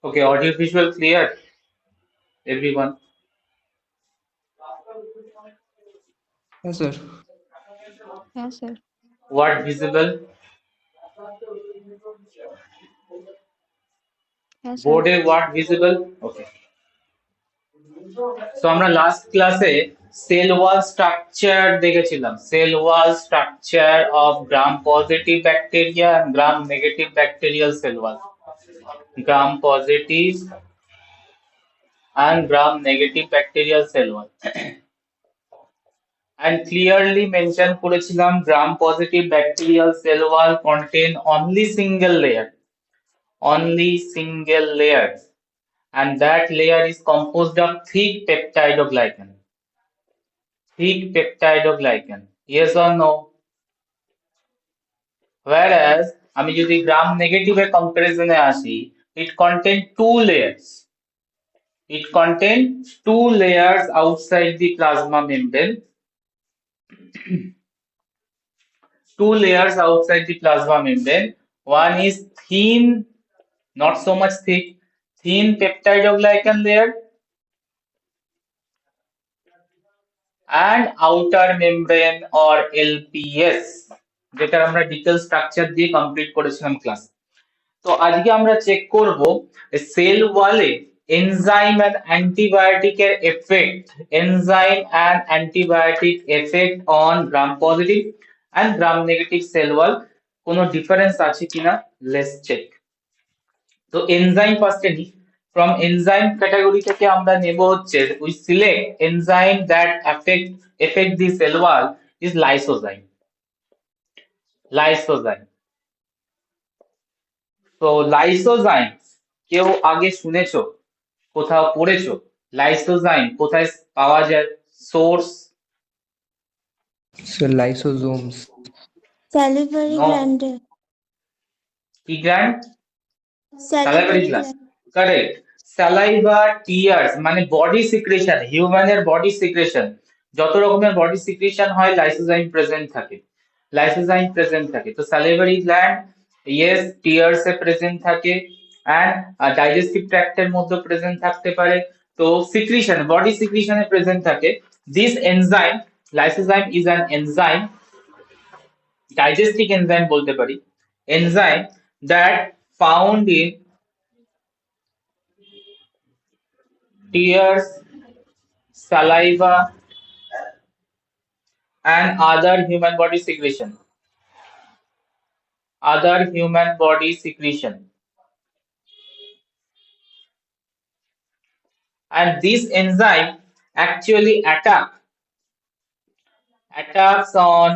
Okay, audio visual clear, everyone. Yes, sir. Yes, sir. What visible? Yes, sir. Board what visible? Okay. So আমরা last ক্লাসে sell wall structure দেখেছিলাম, sell wall structure of gram positive bacteria and gram negative bacterial cell wall, gram positive and gram negative bacterial cell wall, and clearly mention করেছিলাম gram positive bacterial cell wall contain only single layer, and that layer is composed of thick peptidoglycan, yes or no? Whereas আমি যদি gram negative এর comparison এ আসি, it contain two layers outside the plasma membrane, one is thin, not so much thick, thin peptidoglycan layer, and outer membrane or LPS, যেটা আমরা detail structure দিয়ে complete করেছিলাম class. তো আজকে আমরা চেক করব সেল ওয়ালে এনজাইম এন্ড অ্যান্টিবায়োটিকের effect, on Gram positive and Gram negative cell wall, কোনো ডিফারেন্স আছে কিনা, লেটস চেক। তো এনজাইম ফার্স্টে নিই, ফ্রম এনজাইম ক্যাটাগরি থেকে আমরা নেব হচ্ছে, we select enzyme that affect the cell wall is lysozyme. তো লাইসোজাইম কেউ আগে শুনেছো, কোথাও পড়েছো? লাইসোজাইম কোথায় পাওয়া যায়? Source? So lysosomes. Salivary no. gland. কি gland? Salivary Salivary gland, gland. Correct. Saliva, tears মানে বডি সিক্রেশন, হিউম্যানের বডি সিক্রেশন, যত রকমের বডি সিক্রেশন হয় লাইসোজাইম প্রেজেন্ট থাকে। তো স্যালাইভারি গ্ল্যান্ড, ইয়েস, টিয়ার্স এ প্রেজেন্ট থাকে, এন্ড ডাইজেস্টিভ ট্র্যাক্টের মধ্যে প্রেজেন্ট থাকতে পারে। তো সিক্রিশন, বডি সিক্রিশনে প্রেজেন্ট থাকে। This enzyme, lysozyme is an enzyme, digestic enzyme বলতে পারি, enzyme that found in tears, saliva and other human body secretion, and this enzyme actually attacks on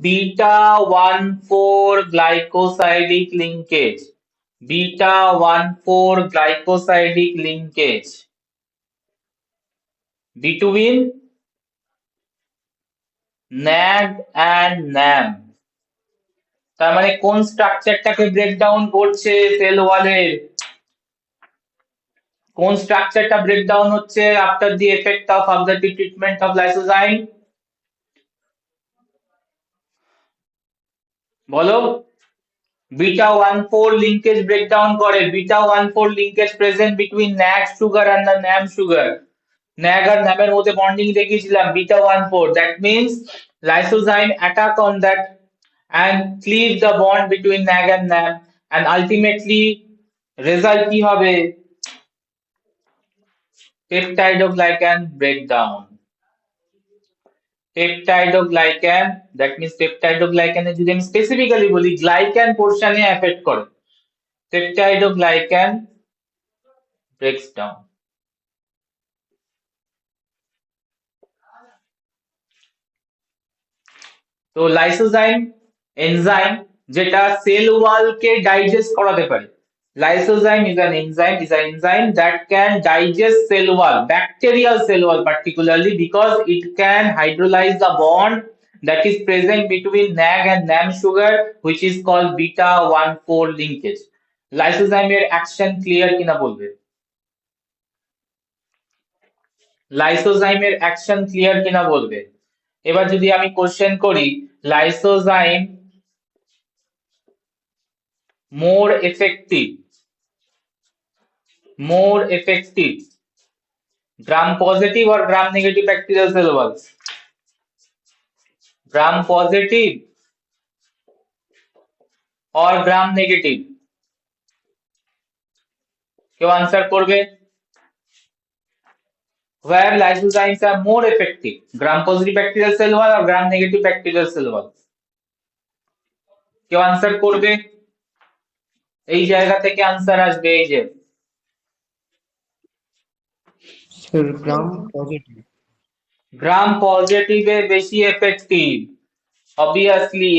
beta 1,4 glycosidic linkage, beta 1,4 glycosidic linkage between NAG and NAM। তার মানে কোন স্ট্রাকচারটাকে breakdown করছে sell ওয়ালের? কোন স্ট্রাকচারটা breakdown হচ্ছে after the effect of objective treatment of lysozyme? বলো। Beta 1,4 linkage breakdown করে, beta 1,4 linkage present between NAG sugar and the NAM sugar. NAG আর NAM এর মধ্যে বন্ডিং দেখিয়েছিলাম, beta 1,4, that means lysozyme attack on that and cleave the bond between NAG and NAM, and ultimately result কি হবে? Peptidoglycan breakdown, that means peptidoglycan এ যদি আমি specifically বলি গ্লাইক্যান পোর্শনে effect করে, peptidoglycan breaks down। তো লাইসোজাইম এনজাইম যেটা cell wall কে digest করাতে পারে, lysozyme is an enzyme that can digest cell wall, bacterial cell wall particularly, because it can hydrolyze the bond that is present between NAG and NAM sugar, which is called beta 1,4 linkage। lysozyme এর action clear কিনা বলবে? Lysozyme এর action clear কিনা বলবে? এবার যদি আমি question করি, lysozyme more effective more effective? Gram positive or gram negative bacterial cell walls? Gram positive or gram negative? কেউ আনসার করবে? Where lysozymes are more effective, gram positive bacterial cell wall or gram negative bacterial cell wall? কেউ answer করবে? এই জায়গা থেকে answer আসবে, এই যে Sir, gram positive. গ্রাম পজিটিভে বেশি effective, obviously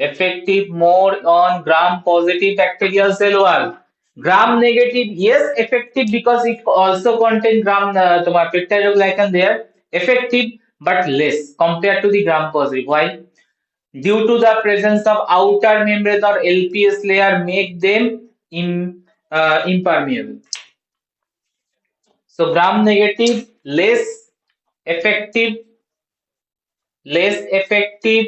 effective more on gram positive bacterial cell wall. Gram negative, yes, effective because it also contain gram তোমার peptidoglycan there, effective but less compared to the gram positive. Why? Due to the presence of outer membrane or LPS layer make them impermeable. So gram negative effective less effective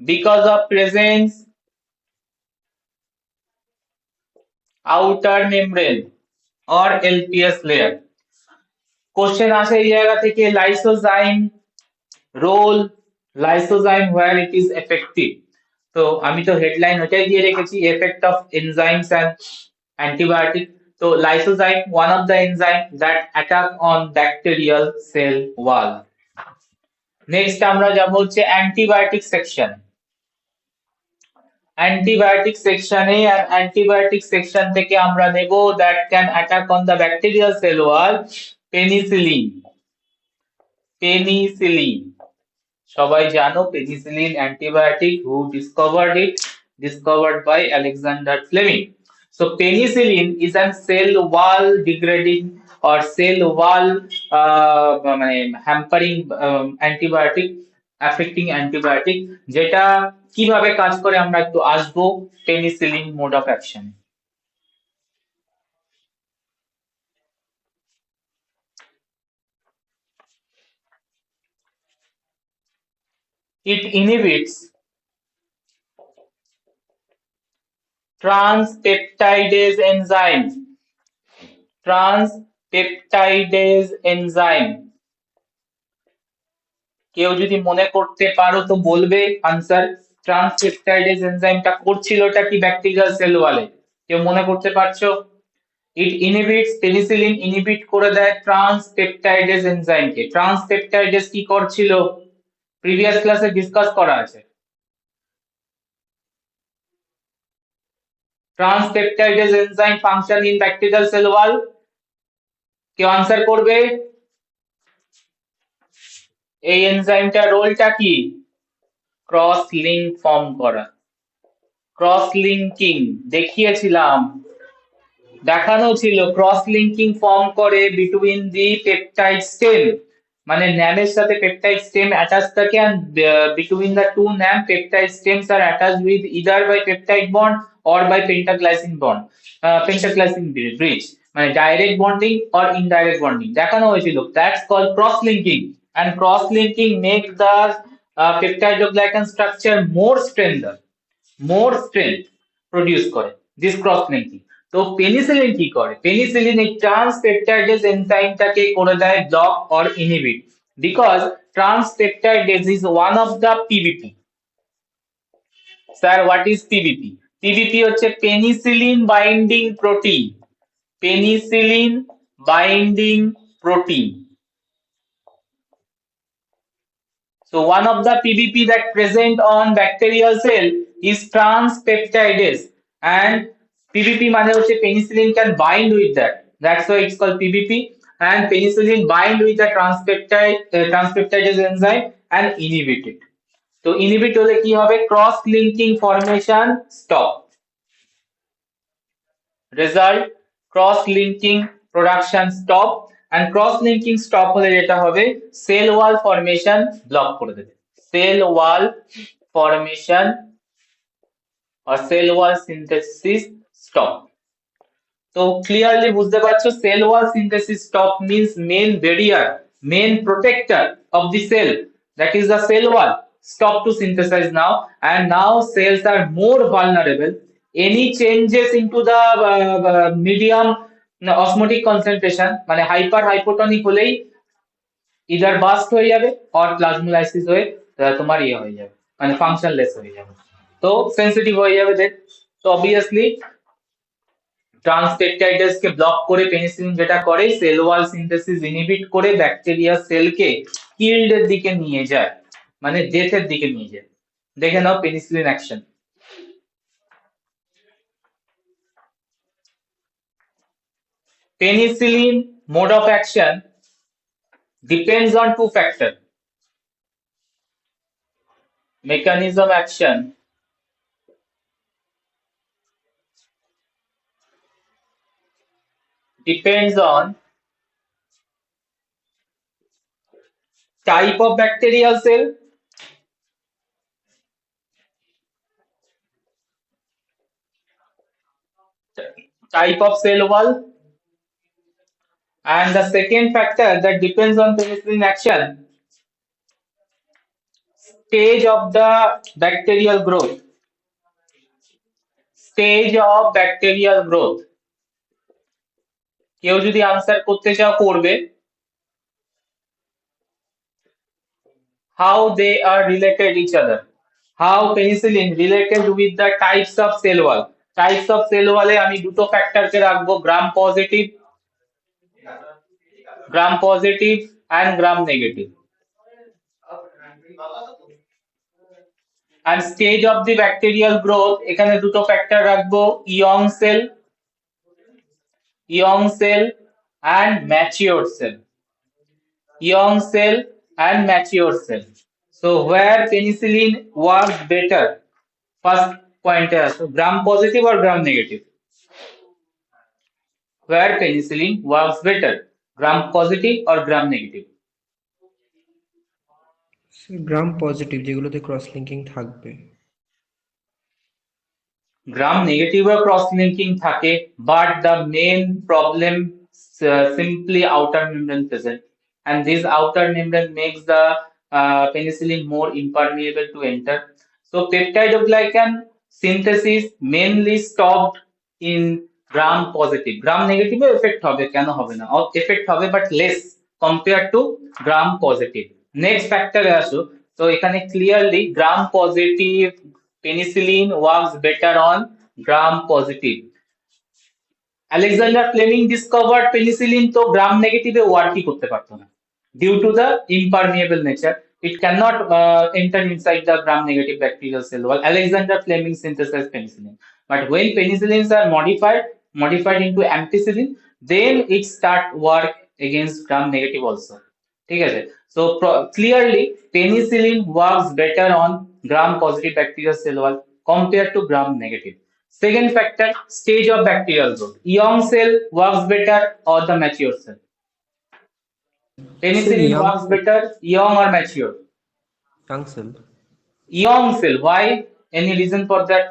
because of presence outer membrane or LPS layer. Question আসে এই জায়গা থেকে, lysozyme role, lysozyme where it is effective. তো আমি তো headline ওটাই দিয়ে রেখেছি, effect of enzymes and antibiotic. তো lysozyme one of the enzyme that attack on bacterial cell wall. Next আমরা যাব হচ্ছে অ্যান্টিবায়োটিক সেকশন। অ্যান্টিবায়োটিক সেকশনে, আর অ্যান্টিবায়োটিক সেকশন থেকে আমরা নেব that can attack on the bacterial cell wall, penicillin. Penicillin সবাই জানো, penicillin antibiotic, who discovered it? Discovered by Alexander Fleming. So penicillin is a cell wall degrading or cell wall মানে hampering antibiotic, affecting antibiotic, যেটা কিভাবে কাজ করে আমরা একটু আসবো penicillin mode of action. It inhibits transpeptidase enzyme. Transpeptidase enzyme কেউ যদি মনে করতে পারো তো বলবে আনসার। ট্রান্সপেপটাইডেজ এনজাইমটা করছিলটা কি ব্যাকটেরিয়াল সেল ওয়ালে? কেউ মনে করতে পারছো? ইট ইনহিবিটস, পেনিসিলিন ইনহিবিট করে দেয় ট্রান্সপেপটাইডেজ এনজাইমকে। ট্রান্সপেপটাইডেজ কি করছিল? প্রিভিয়াস ক্লাসে ডিসকাস করা আছে। Transpeptidase enzyme function in bacterial cell wall. কেউ আনসার করবে? এই এনজাইমটার রোলটা কি? ক্রস লিংক ফর্ম করা। ক্রস লিংকিং দেখিয়েছিলাম, দেখানো ছিল ক্রস লিংকিং ফর্ম করে বিটুইন দি পেপটাইড স্টেম, মানে ন্যামের সাথে পেপটাইড স্টেম অ্যাটাচ থাকে, and between the two NAM peptide stems are attached with either by peptide bond or by pentaglycine bond, pentaglycine bridge, মানে direct bonding or indirect bonding দেখানো হয়েছিল। That's called cross linking, and cross linking make the peptidoglycan structure more strength produce করে, this cross linking. তো penicillin কি করে? Penicillin এই transpeptidase এনজাইমটাকে করে দেয় block or inhibit, because transpeptidase is one of the PBP. Sir what is PBP? PBP হচ্ছে penicillin binding protein. Penicillin binding protein. So one of the PBP that present on bacterial cell is transpeptidase, and PBP মানে হচ্ছে penicillin can bind with that. That's why it's called PBP. And penicillin bind with the transpeptidase enzyme and inhibit it. So inhibit হলে কি হবে? Cross linking formation stop. Result, cross linking production stop, and cross linking stop হলে যেটা হবে cell wall formation block করে দেবে। Cell wall formation or cell wall synthesis stop. তো clearly বুঝতে পারছো, sell wall synthesis stop means main barrier, main protector of the cell, that is the cell wall, stop to synthesize now, and now cells are more vulnerable any changes into the medium osmotic concentration মানে hyper hypotonic হলেই either bast হয়ে যাবে or প্লাজমোলাইসিস হয়ে তোমার ইয়ে হয়ে যাবে মানে ফাংশনলেস হয়ে যাবে, তো সেনসিটিভ হয়ে যাবে দেন। তো অবভিয়াসলি ট্রান্সপেপটাইডেস কে ব্লক করে পেনিসিলিন যেটা করে সেল ওয়াল সিনথেসিস ইনহিবিট করে ব্যাকটেরিয়া সেলকে কিল্ড এর দিকে নিয়ে যায়, মানে ডেথের দিকে নিয়ে যায়। দেখে নাও penicillin action. Penicillin mode of action depends on two factors. Mechanism action depends on type of bacterial cell, type of cell wall, and the second factor that depends on penicillin action, stage of the bacterial growth. Stage of bacterial growth. কেউ যদি answer করতে চাও করবে। How they are related each other. How penicillin related with the types of cell wall. Types of cell wall এ আমি দুটো factor কে রাখবো, gram positive and gram negative. And stage of the bacterial growth এখানে দুটো factor রাখবো, young cell and mature cell. Young cell and mature cell. So where penicillin works better? First point is gram positive or gram negative? Where penicillin works better? Gram positive or gram negative? Gram positive যেগুলোতে cross linking থাকবে। Gram negative or cross linking থাকে, but the main problem simply outer membrane present, and this outer membrane makes the penicillin more impermeable to enter. So peptidoglycan synthesis mainly stopped in gram positive. Gram negative effect হবে কেন হবে না, effect হবে but less compared to gram positive. Next factor এ আসো, তো এখানে clearly gram positive penicillin works better on gram positive. Alexander Fleming discovered penicillin তো gram negative এ ওয়ার্কই করতে পারতো না due to the impermeable nature. It cannot enter inside the gram negative bacterial cell wall. Alexander Fleming synthesized penicillin. But when penicillins are modified into ampicillin, then it start work against gram negative also. ঠিক আছে, so clearly penicillin works better on gram positive bacterial cell wall compared to gram negative. Second factor, stage of bacterial growth. Young cell works better or the mature cell? Penicillin young- works better young or mature? Young cell. Young cell. Why? Any reason for that?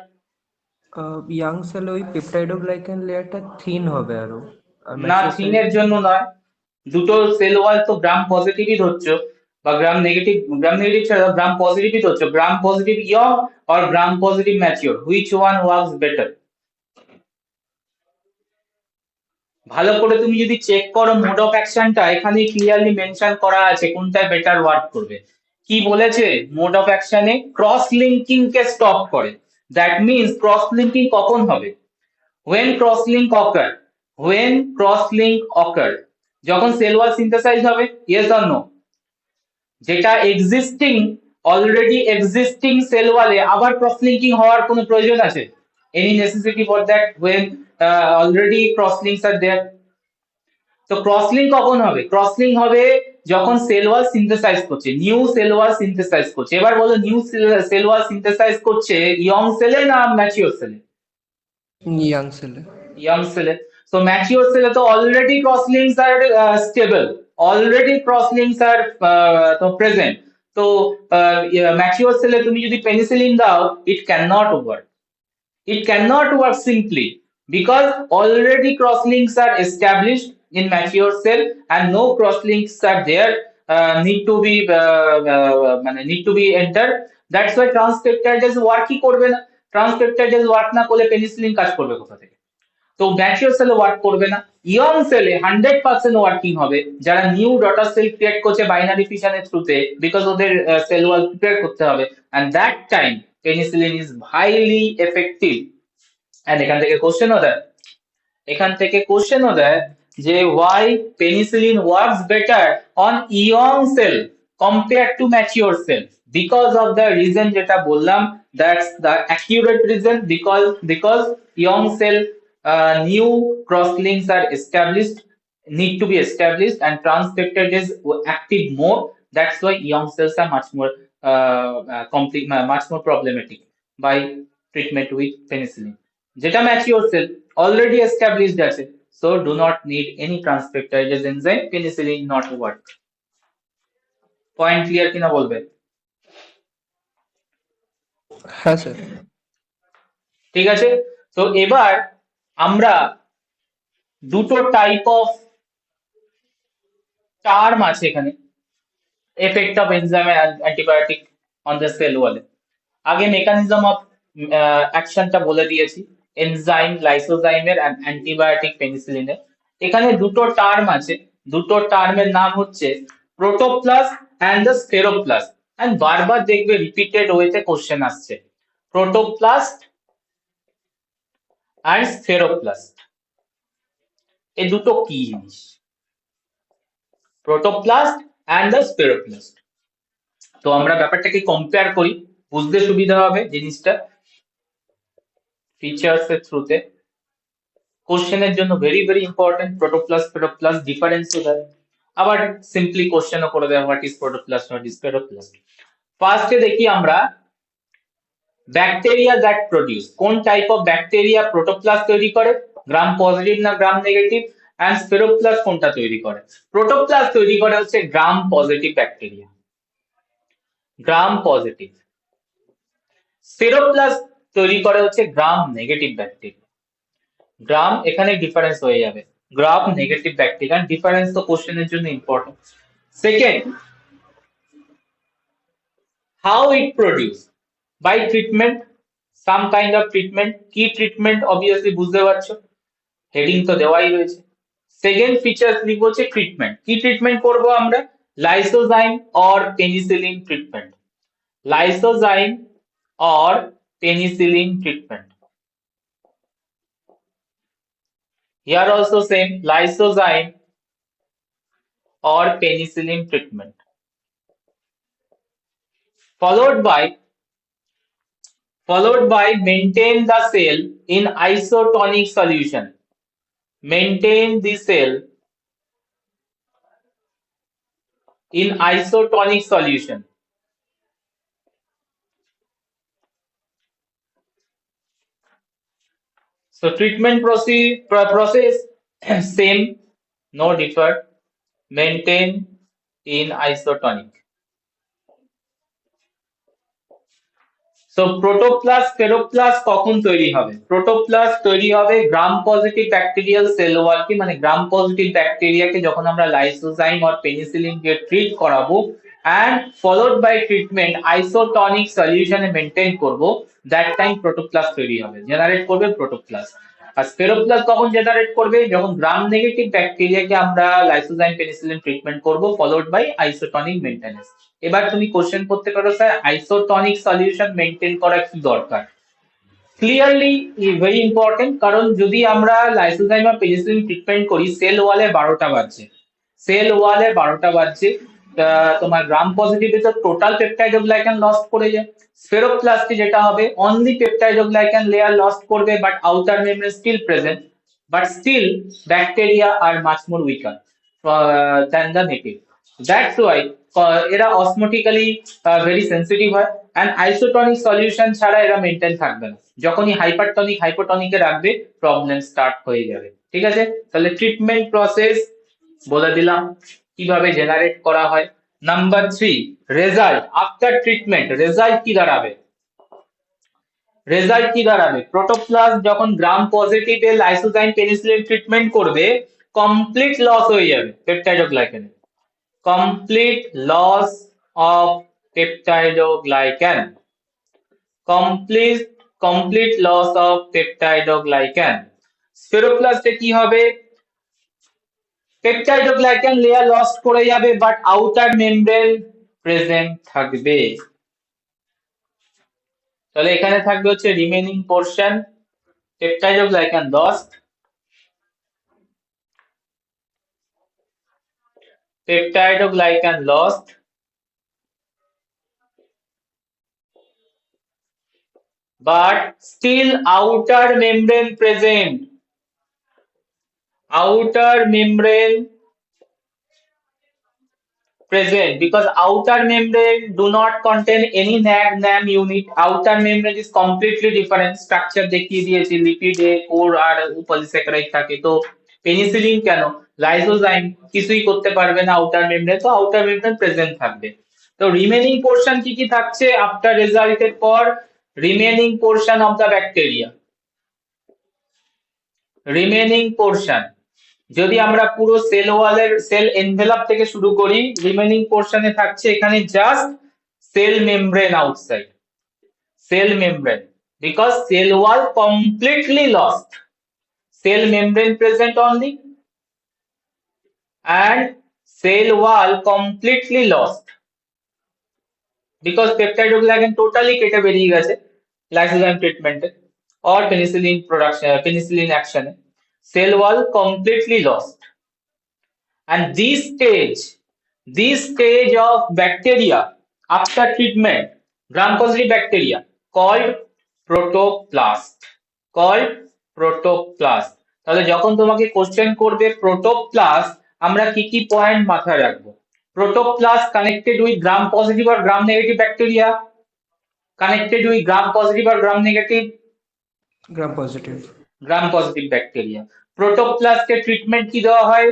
Young cell ওই peptidoglycan লেয়ারটা thin হবে আরো। আর না, mature thin cell- এর জন্য নয়, দুটো sell wall তো গ্রাম পজিটিভই ধরছো বা গ্রাম নেগেটিভ ছাড়া গ্রাম পজিটিভই ধরছো। Gram positive young or gram positive mature, which one works better? ভালো করে তুমি যদি চেক করো মোড অফ অ্যাকশনটা, এখানে ক্লিয়ারলি মেনশন করা আছে কোনটা বেটার ওয়ার্ক করবে। কি বলেছে? মোড অফ অ্যাকশনে ক্রস লিঙ্কিং কে স্টপ করে। দ্যাট মিন্স ক্রস লিঙ্কিং কখন হবে? when cross link occur, যখন সেল ওয়াল সিনথেসাইজ হবে, yes or no? যেটা অলরেডি এক্সিস্টিং সেল ওয়ালে আবার ক্রস লিঙ্কিং হওয়ার কোনো প্রয়োজন আছে? any necessity for that when already cross links are there? তো ক্রস লিঙ্ক কখন হবে? ক্রস লিঙ্ক হবে যখন সেল ওয়াল সিনথেসাইজ করছে, নিউ সেল ওয়াল সিনথেসাইজ করছে। এবার বলো নিউ সেল ওয়াল সিনথেসাইজ করছে ইয়ং সেলে না ম্যাচিওর সেলে? ইয়াং সেলে। Young cell. So mature cell তো already cross links are stable, already cross links are তো present. তো mature cell তুমি যদি penicillin দাও, it cannot work. It cannot work simply because already cross links are established in mature cell and no cross links are there, need to be entered. That's why transpeptidase work করবে না। Transpeptidase work না করলে penicillin কাজ করবে কোথা থেকে? তো mature সেলে ওয়ার্ক করবে না, ইয়ং সেলে 100% ওয়ার্কিং হবে। যারা নিউ ডটার সেল ক্রিয়েট করছে বাইনারি ফিশনের থ্রুতে, বিকজ ওদের সেল ওয়াল প্রিপেয়ার করতে হবে, and that time penicillin is highly effective. And এখান থেকে কোশ্চেনও দেয় যে why penicillin works better on young cell compared to mature cell, because of the reason যেটা বললাম, that's the accurate reason, because young cell new cross links are established, need to be established, and transpeptidase active more. That's why young cells are much more complete, much more problematic by treatment with penicillin. যেটা mature sell already established আছে, so do not need any transpeptidase enzyme, penicillin not work. Point clear কিনা বলবে? হ্যাঁ sir. ঠিক আছে, তো এবার আমরা দুটো টাইপ অফ টার্ম আছে এখানে, effect of enzyme and antibiotic on the cell ওয়ালে। আগে মেকানিজম অফ অ্যাকশনটা বলে দিয়েছি, এনজাইম লাইসোজাইমের এন্ড অ্যান্টিবায়োটিক পেনিসিলিনের। এখানে দুটো টার্ম আছে, দুটো টার্মের নাম হচ্ছে protoplast and the spheroplast. And বারবার দেখবে রিপিটেড ওয়েতে কোশ্চেন আসছে, প্রোটোপ্লাস্ট এন্ড স্ফেরোপ্লাস্ট। এই দুটো কি জিনিস? Protoplast and the spheroplast. তো আমরা ব্যাপারটাকে কম্পেয়ার করি, বুঝতে সুবিধা হবে জিনিসটা ফিচার্স এর থ্রুতে। কোশ্চেনের জন্য very very important, protoplast spheroplast ডিফারেন্সও দেয়, আবার সিম্পলি কোশ্চেনও করে দেয় what is protoplast, what is spheroplast. ফার্স্টে দেখি আমরা ব্যাকটেরিয়া দ্যাট প্রোডিউস, কোন টাইপ অফ ব্যাকটেরিয়া প্রোটোপ্লাস্ট তৈরি করে, গ্রাম পজিটিভ না গ্রাম নেগেটিভ, এন্ড স্ফেরোপ্লাস্ট কোনটা তৈরি করে? প্রোটোপ্লাস্ট তৈরি করে হচ্ছে gram positive bacteria, gram positive. Spheroplast তৈরি করে হচ্ছে গ্রাম নেগেটিভ ব্যাকটেরিয়া। গ্রাম এখানে ডিফারেন্স হয়ে যাবে, গ্রাম নেগেটিভ ব্যাকটেরিয়া, ডিফারেন্স তো কোশ্চেনের জন্য important. Second, how it produced, by treatment, some kind of treatment, কি ট্রিটমেন্ট obviously বুঝতে পারছো, হেডিং তো দেওয়াই রয়েছে। সেকেন্ড ফিচার লিখবো হচ্ছে ট্রিটমেন্ট, কি ট্রিটমেন্ট করব আমরা? Lysozyme or penicillin treatment, lysozyme or penicillin treatment. Here also same, lysozyme or penicillin treatment, followed by maintain the cell in isotonic solution, maintain the cell in isotonic solution. So treatment process same, no differ, maintain in isotonic. So protoplast spheroplast কখন তৈরি হবে? Protoplast তৈরি হবে gram positive bacterial cell ওয়ালকে, মানে gram positive ব্যাকটেরিয়াকে যখন আমরা লাইসোজাইম আর পেনিসিলিন দিয়ে ট্রিট করাবো and followed by treatment isotonic সলিউশনে মেইনটেইন করব, that time প্রোটোপ্লাস্ট তৈরি হবে, জেনারেট করবে প্রোটোপ্লাস্ট। আর স্ফেরোপ্লাস্ট কখন জেনারেট করবে? যখন গ্রাম নেগেটিভ ব্যাকটেরিয়াকে আমরা লাইসোজাইম পেনিসিলিন ট্রিটমেন্ট করব, followed by isotonic মেইনটেনেন্স। এবার তুমি কোশ্চেন করতে পারো স্যার আইসোটনিক সলিউশন মেইনটেইন করা কি দরকার? ক্লিয়ারলি ভেরি ইম্পর্টেন্ট, কারণ যদি আমরা লাইসোজাইম বা পেনিসিলিন ট্রিটমেন্ট করি, সেল ওয়ালে 12টা বাজছে, সেল ওয়ালে 12টা বাজছে, তোমার গ্রাম পজিটিভে তো টোটাল পেপটাইডোগ্লাইকান লস্ট করে যায়। স্ফেরোপ্লাস্টে যেটা হবে অনলি পেপটাইডোগ্লাইকান লেয়ার লস্ট করবে, but outer membrane still present, but still bacteria are much more weaker than the native. That's why এরা অসমোটিক্যালি ভেরি সেন্সিটিভ হয়, এন্ড আইসোটনিক সলিউশন ছাড়া এরা মেইনটেইন থাকবে না, যখনই হাইপারটনিক হাইপোটনিকে রাখবে প্রবলেম স্টার্ট হয়ে যাবে। ঠিক আছে, তাহলে ট্রিটমেন্ট প্রসেস বলে দিলাম কিভাবে জেনারেট করা হয়। Number 3, result after treatment, result কি দাঁড়াবে? রেজাল্ট কি দাঁড়াবে? প্রোটোপ্লাস্ট যখন গ্রাম পজিটিভে লাইসোজাইম পেনিসিলিন ট্রিটমেন্ট করবে, কমপ্লিট লস হয়ে যাবে পেপটাইডোগ্লাইকান, complete loss of peptidoglycan, complete loss of peptidoglycan. স্ফেরোপ্লাস্টে কি হবে? পেপটাইডোগ্লাইকান লেয়ার লস্ট করে যাবে বাট আউটার মেমব্রেন প্রেজেন্ট থাকবে। তাহলে এখানে থাকবে হচ্ছে remaining portion, peptidoglycan lost, peptidoglycan lost, but still outer membrane present. Outer membrane present because outer membrane do not contain any NAM unit. Outer membrane is completely different structure দেখিয়ে দিয়েছি, লিপিডে core আর polysaccharide থাকে। তো penicillin কেন, lysozyme কিছুই করতে পারবে না outer membrane, তো আউটার মেমব্রেন প্রেজেন্ট থাকবে। তো রিমেইনিং পোরশন কি কি থাকছে আফটার রেজাল্টের পর? Remaining portion of the bacteria, remaining portion যদি আমরা পুরো সেল ওয়ালের সেল এনভেলপ থেকে শুরু করি, রিমেইনিং পোরশনে থাকছে এখানে just cell membrane outside, cell membrane, because sell wall completely lost, cell membrane present only and cell wall completely lost because peptidoglycan totally কেটে বেরিয়ে গেছে lysozyme ট্রিটমেন্টে or penicillin production, penicillin action, cell wall completely lost. And this stage of bacteria after treatment, gram positive bacteria called protoplast, called protoplast. তাহলে যখন তোমাকে question করবে protoplast, আমরা কি কি পয়েন্ট মাথায় রাখবো? Protoplast connected with gram positive আর gram negative bacteria, connected with gram positive আর gram negative, gram positive, gram positive bacteria. প্রোটোপ্লাস্টকে ট্রিটমেন্ট কি দেওয়া হয়?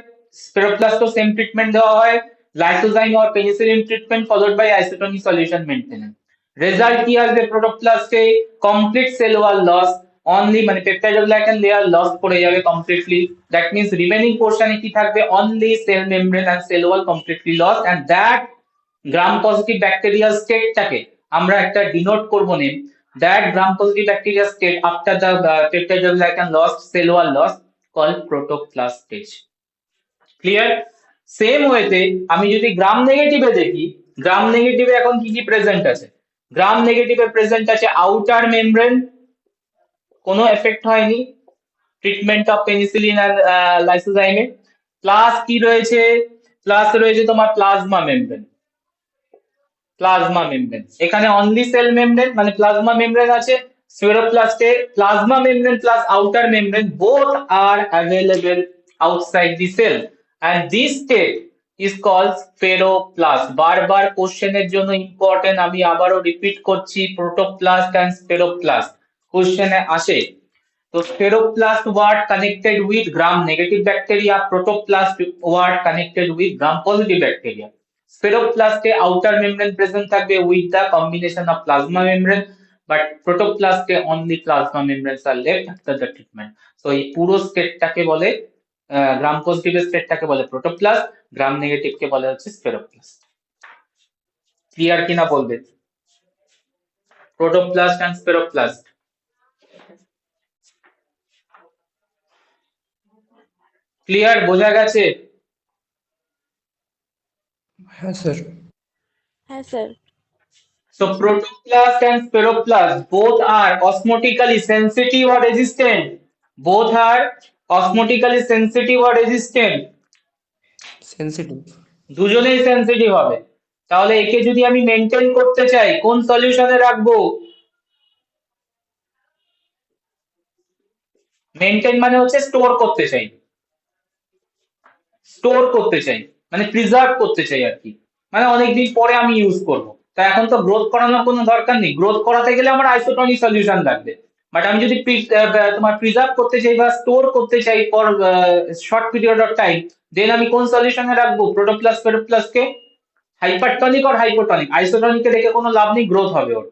স্পেরোপ্লাস্টও সেম ট্রিটমেন্ট দেওয়া হয়, lysozyme or penicillin treatment followed by isotonic solution maintenance. Result কি আসবে প্রোটোপ্লাস্টে? Complete cell wall loss, only মানে পেপটাইডোগ্লাইকান লেয়ার লস করে যাবে কমপ্লিটলি, দ্যাট মিন্স রিমেইনিং পোরশনে কি থাকবে? Only cell membrane end sale wall completely loss, and that gram positive bacterial স্টেটটাকে আমরা একটা ডিনোট করব name, that gram positive bacteria state after the peptidoglycan lost, cell wall lost, called protoplast stage. Clear? Same way তে আমি যদি গ্রাম নেগেটিভে দেখি, গ্রাম নেগেটিভে এখন কি কি প্রেজেন্ট আছে? গ্রাম নেগেটিভে প্রেজেন্ট আছে আউটার মেমব্রেন, কোনো এফেক্ট হয়নি ট্রিটমেন্ট অফ পেনিসিলিন আর লাইসোজাইমে, প্লাস কি রয়েছে? প্লাস রয়েছে তোমার প্লাজমা মেমব্রেন, প্লাজমা মেমব্রেন, এখানে অনলি সেল মেমব্রেন মানে প্লাজমা মেমব্রেন আছে। স্ফেরোপ্লাস্টে plasma membrane plus outer membrane both are available outside the cell and this state is called spheroplast. বারবার কোশ্চেনের জন্য ইম্পর্টেন্ট, আমি আবারও রিপিট করছি, প্রোটোপ্লাস্ট এন্ড স্ফেরোপ্লাস্ট কোশ্চেনে আসে। তো spheroplast word connected with gram negative bacteria, protoplast word connected with gram positive bacteria. Spheroplast A outer membrane present থাকবে with the combination of plasma membrane, but protoplast A only plasma membranes are left after the treatment. So এই পুরো স্টেটটাকে বলে gram positive স্টেটটাকে বলে protoplast, gram negative কে বলে হচ্ছে স্ফেরোপ্লাস্ট। Clear কিনা বলবে? Protoplast and স্ফেরোপ্লাস্ট clear, বোঝা গেছে? হ্যাঁ স্যার। হ্যাঁ sir. So protoplast and spheroplast both are osmotically sensitive or resistant. Both are osmotically sensitive or resistant. Sensitive. দুজনেই সেনসিটিভ হবে। তাহলে একে যদি আমি মেইনটেইন করতে চাই কোন সলিউশনে রাখবো? মেইনটেইন মানে হচ্ছে স্টোর করতে চাই, স্টোর করতে চাই মানে প্রিজার্ভ করতে চাই আর কি, মানে অনেকদিন পরে আমি ইউজ করব। তা এখন তো গ্রোথ করানোর কোনো দরকার নেই, গ্রোথ করাতে গেলে আমার আইসোটনিক সলিউশন লাগবে, বাট আমি যদি তোমার প্রিজার্ভ করতে চাই বা স্টোর করতে চাই for short period of time, then আমি কোন সলিউশনে রাখবো? প্রোটোপ্লাস্ট স্ফেরোপ্লাস্টকে। হাইপারটনিক আর হাইপোটনিক, আইসোটনিককে রেখে কোনো লাভ নেই, গ্রোথ হবে ওর,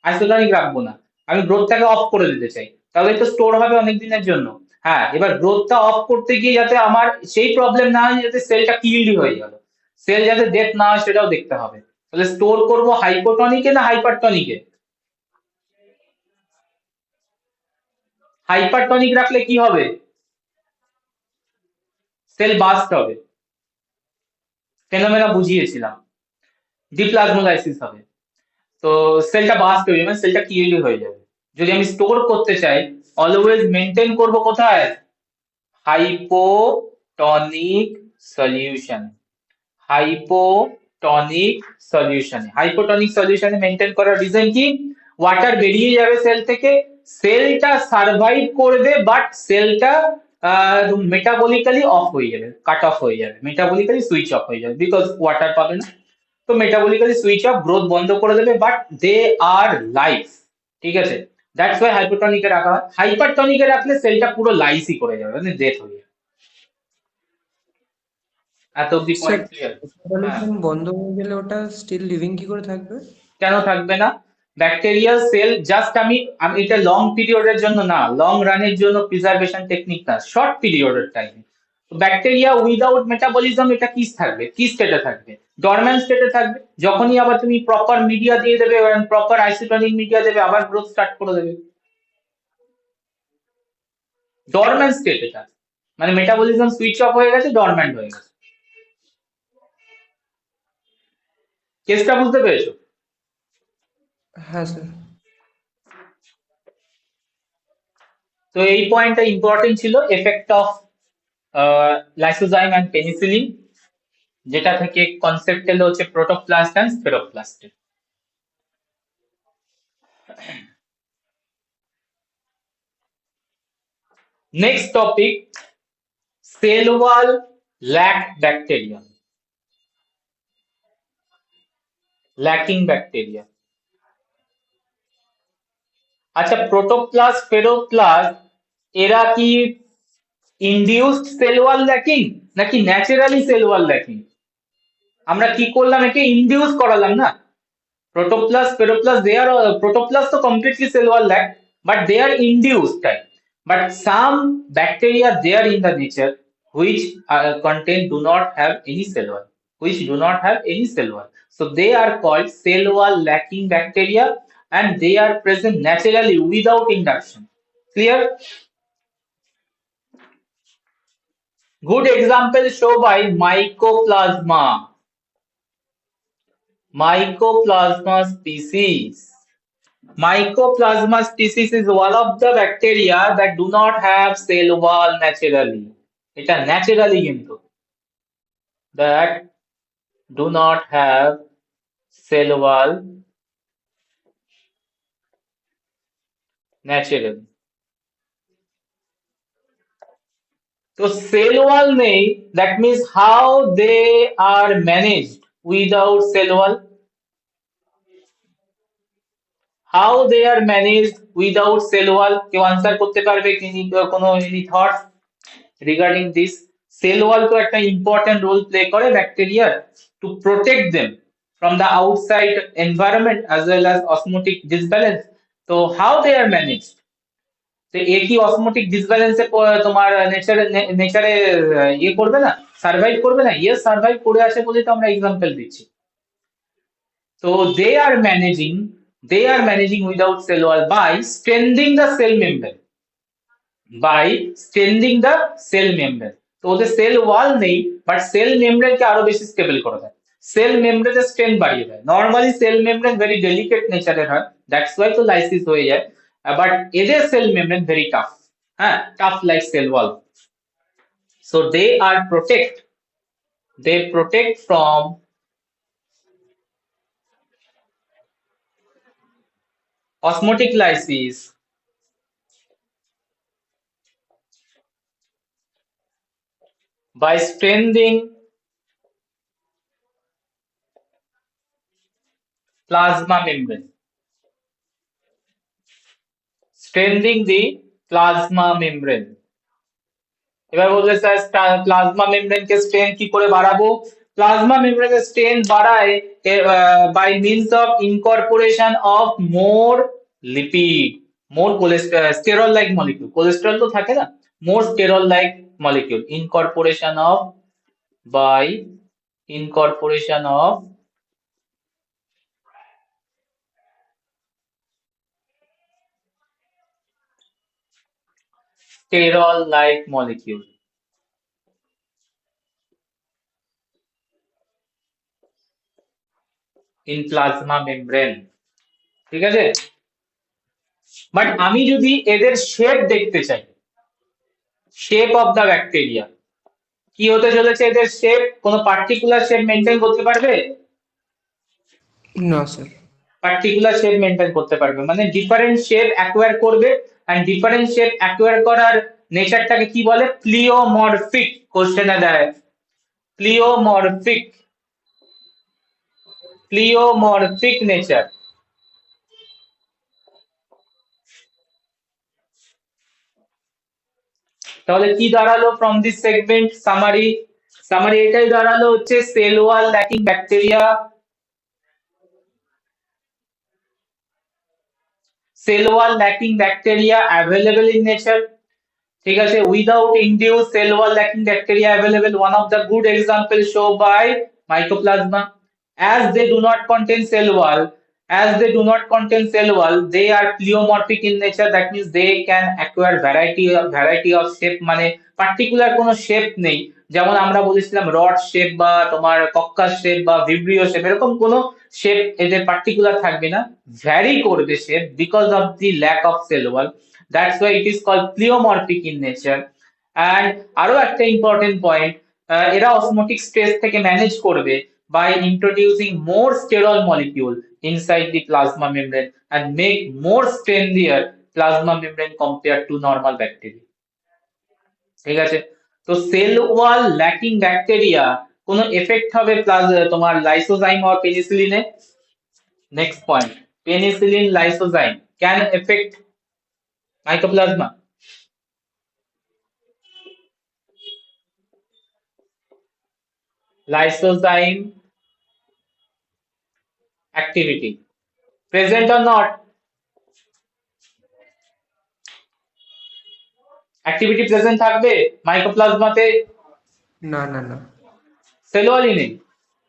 আইসোটনিক রাখবো না, আমি গ্রোথটাকে অফ করে দিতে চাই, তাহলে তো স্টোর হবে অনেক দিনের জন্য। হ্যাঁ, এবার গ্রোথটা অফ করতে গিয়ে যাতে আমার সেই প্রবলেম না হয় যাতে সেলটা কিলড হয়ে গেল, সেল যাতে ডেথ না হয় সেটাও দেখতে হবে। তাহলে স্টোর করব হাইপোটনিকে না হাইপারটনিকে? হাইপারটনিক রাখলে কি হবে? সেল বাস্ট হবে, ফেনোমেনা বুঝিয়েছিলাম। ডিপ্লাজমোলাইসিস হবে, তো সেলটা বাস্ট হয়ে যাবে, সেলটা কিউলি হয়ে যাবে। যদি আমি স্টোর করতে চাই, অলওয়েজ মেনটেন করব কোথায়? Hypotonic solution. হাইপোটনিক সলিউশনে, হাইপোটনিক সলিউশনে মেনটেন করার রিজন কি? ওয়াটার বেরিয়ে যাবে সেল থেকে, সেলটা সার্ভাইভ করবে, বাট সেলটা মেটাবলিক্যালি অফ হয়ে যাবে, কাট অফ হয়ে যাবে, মেটাবলিক্যালি সুইচ অফ হয়ে যাবে, বিকজ ওয়াটার পাবে না। তো মেটাবলিক্যালি সুইচ অফ, গ্রোথ বন্ধ করে দেবে, বাট দে আর লাইফ। ঠিক আছে, দ্যাটস ওয়াই হাইপোটনিকে রাখা হয়। হাইপারটনিকে রাখলে সেলটা পুরো লাইসই করে যাবে, মানে ডেথ হয়ে যাবে। এত অব্দি স্যার পয়েন্ট ক্লিয়ার? হ্যাঁ, মেটাবলিজম বন্ধ হয়ে গেলে ওটা স্টিল লিভিং কি করে থাকবে? কেন থাকবে না? ব্যাকটেরিয়াল সেল জাস্ট, আমি আমি এটা লং পিরিয়ডের জন্য না, লং রানের জন্য প্রিজার্ভেশন টেকনিক না, শর্ট পিরিয়ডের টাইমে। ব্যাকটেরিয়া উইদাউট মেটাবলিজম এটা কি থাকবে, কি স্টেটে থাকবে? ডরম্যান্ট স্টেটে থাকবে। যখনই আবার তুমি প্রপার মিডিয়া দিয়ে দেবে, প্রপার আইসোটনিক মিডিয়া দেবে, আবার গ্রোথ স্টার্ট করে দেবে। ডরম্যান্ট স্টেট এটা, মানে মেটাবলিজম সুইচ অফ হয়ে গেছে, ডরম্যান্ট হয়ে গেছে। কেসটা বুঝতে পেরেছো? হ্যাঁ স্যার। তো এই পয়েন্টটা ইম্পর্টেন্ট ছিল, effect of lysozyme and penicillin, যেটা থেকে কনসেপ্ট এলো হচ্ছে protoplast and spheroplast. Next topic, cell wall lack bacteria, lacking bacteria. আচ্ছা, প্রোটোপ্লাস্ট স্পেরোপ্লাস্ট এরা কি ইনডিউসড সেল ওয়াল ল্যাকিং নাকি ন্যাচারালি সেল ওয়াল ল্যাকিং? আমরা কি করলাম, একে ইনডিউস করালাম না। Protoplast, Spheroplast, they are protoplast so completely cell wall lack, but they are induced type. But some bacteria there in the nature which contain do not have any cell wall, which do not have any cell wall. So they are called cell wall lacking bacteria, and they are present naturally without induction. Clear? Good example show by Mycoplasma. Mycoplasma species. Mycoplasma species is one of the bacteria that do not have cell wall naturally. এটা naturally কিন্তু, that do not have cell wall naturally. তো cell wall নেই, that means how they are managed without cell wall? How they are managed without cell wall? কেউ answer করতে পারবে কি? কোনো any thoughts regarding this? Cell wall তো একটা important role play করে ব্যাকটেরিয়ার, to protect them from the outside environment as well as osmotic disbalance. তো how they are managed? তো এ কি অসমোটিক ডিসব্যালেন্সে তোমার নেচারে ইয়ে করবে না, সার্ভাইভ করবে না? ইয়েস, সার্ভাইভ করে আসে বলে তো আমরা এক্সাম্পল দিচ্ছি। So they are managing without cell wall by strengthening the cell membrane, by strengthening the cell membrane. তো ওদের সেল ওয়াল নেই, বাট সেল মেমব্রেন কে আরো বেশি স্টেবল করে দেয়, সেল মেমব্রেনের স্ট্রেংথ বাড়িয়ে দেয়। Normally cell membrane very delicate নেচারের হয়, দ্যাটস ওয়াই তো লাইসিস হয়ে যায়, বাট এদের সেল মেমব্রেন ভেরি টাফ, হ্যাঁ, tough like cell wall. So they protect from osmotic lysis by strengthening plasma membrane, strengthening the plasma membrane. এবার বলবে sir plasma membrane কে স্ট্রেংথ কি করে বাড়াবো? প্লাজমা মেমব্রেনের স্ট্রেংথ বাড়ায় by means of incorporation of more lipid, more sterol like molecule, cholesterol তো থাকে না, more sterol like molecule, incorporation of, by incorporation of sterol-like molecule in plasma membrane. ঠিক আছে, বাট আমি যদি এদের শেপ দেখতে চাই, শেপ অফ দা ব্যাকটেরিয়া কি হতে চলেছে, এদের শেপ কোনো পার্টিকুলার শেপ মেনটেন করতে পারবে? না স্যার। পার্টিকুলার শেপ মেনটেন করতে পারবে, মানে ডিফারেন্ট শেপ অ্যাকোয়ার করবে, এন্ড ডিফারেন্ট শেপ অ্যাকোয়ার করার নেচারটাকে কি বলে? প্লিওমরফিক। কোশ্চেনে দেয় প্লিওমরফিক, প্লিওমরফিক নেচার। তাহলে কি দাঁড়ালো from this segment? Summary, summary এটাই দাঁড়ালো হচ্ছে cell wall lacking bacteria, cell wall lacking bacteria available in nature, ঠিক আছে, without induce sell wall lacking bacteria available. One of the good example shown by mycoplasma. As they do not contain cell wall, as they do not contain cell wall, they are pleomorphic in nature. That means they can acquire variety of shape, মানে particular কোনো shape নেই, যেমন আমরা বলেছিলাম rod shape বা তোমার coccus shape বা vibrio shape, এরকম কোনো শেপ এদের পার্টিকুলার থাকবে না, ভ্যারি করবে shape because of the lack of cell wall. That's why it is called pleomorphic in nature. And আরো একটা ইম্পর্টেন্ট পয়েন্ট, এরা অসমোটিক স্ট্রেস থেকে ম্যানেজ করবে by introducing more sterol molecule inside the plasma membrane and make more strengthier plasma membrane compared to normal bacteria. ঠিক আছে, তো cell wall lacking bacteria কোনো effect হবে তোমার লাইসোজাইম or পেনিসিলিনে? Next point, penicillin lysozyme can effect mycoplasma. Lysozyme activity present or not? Activity present থাকবে মাইকোপ্লাজমাতে? না না না। সেল ওয়ালই নেই,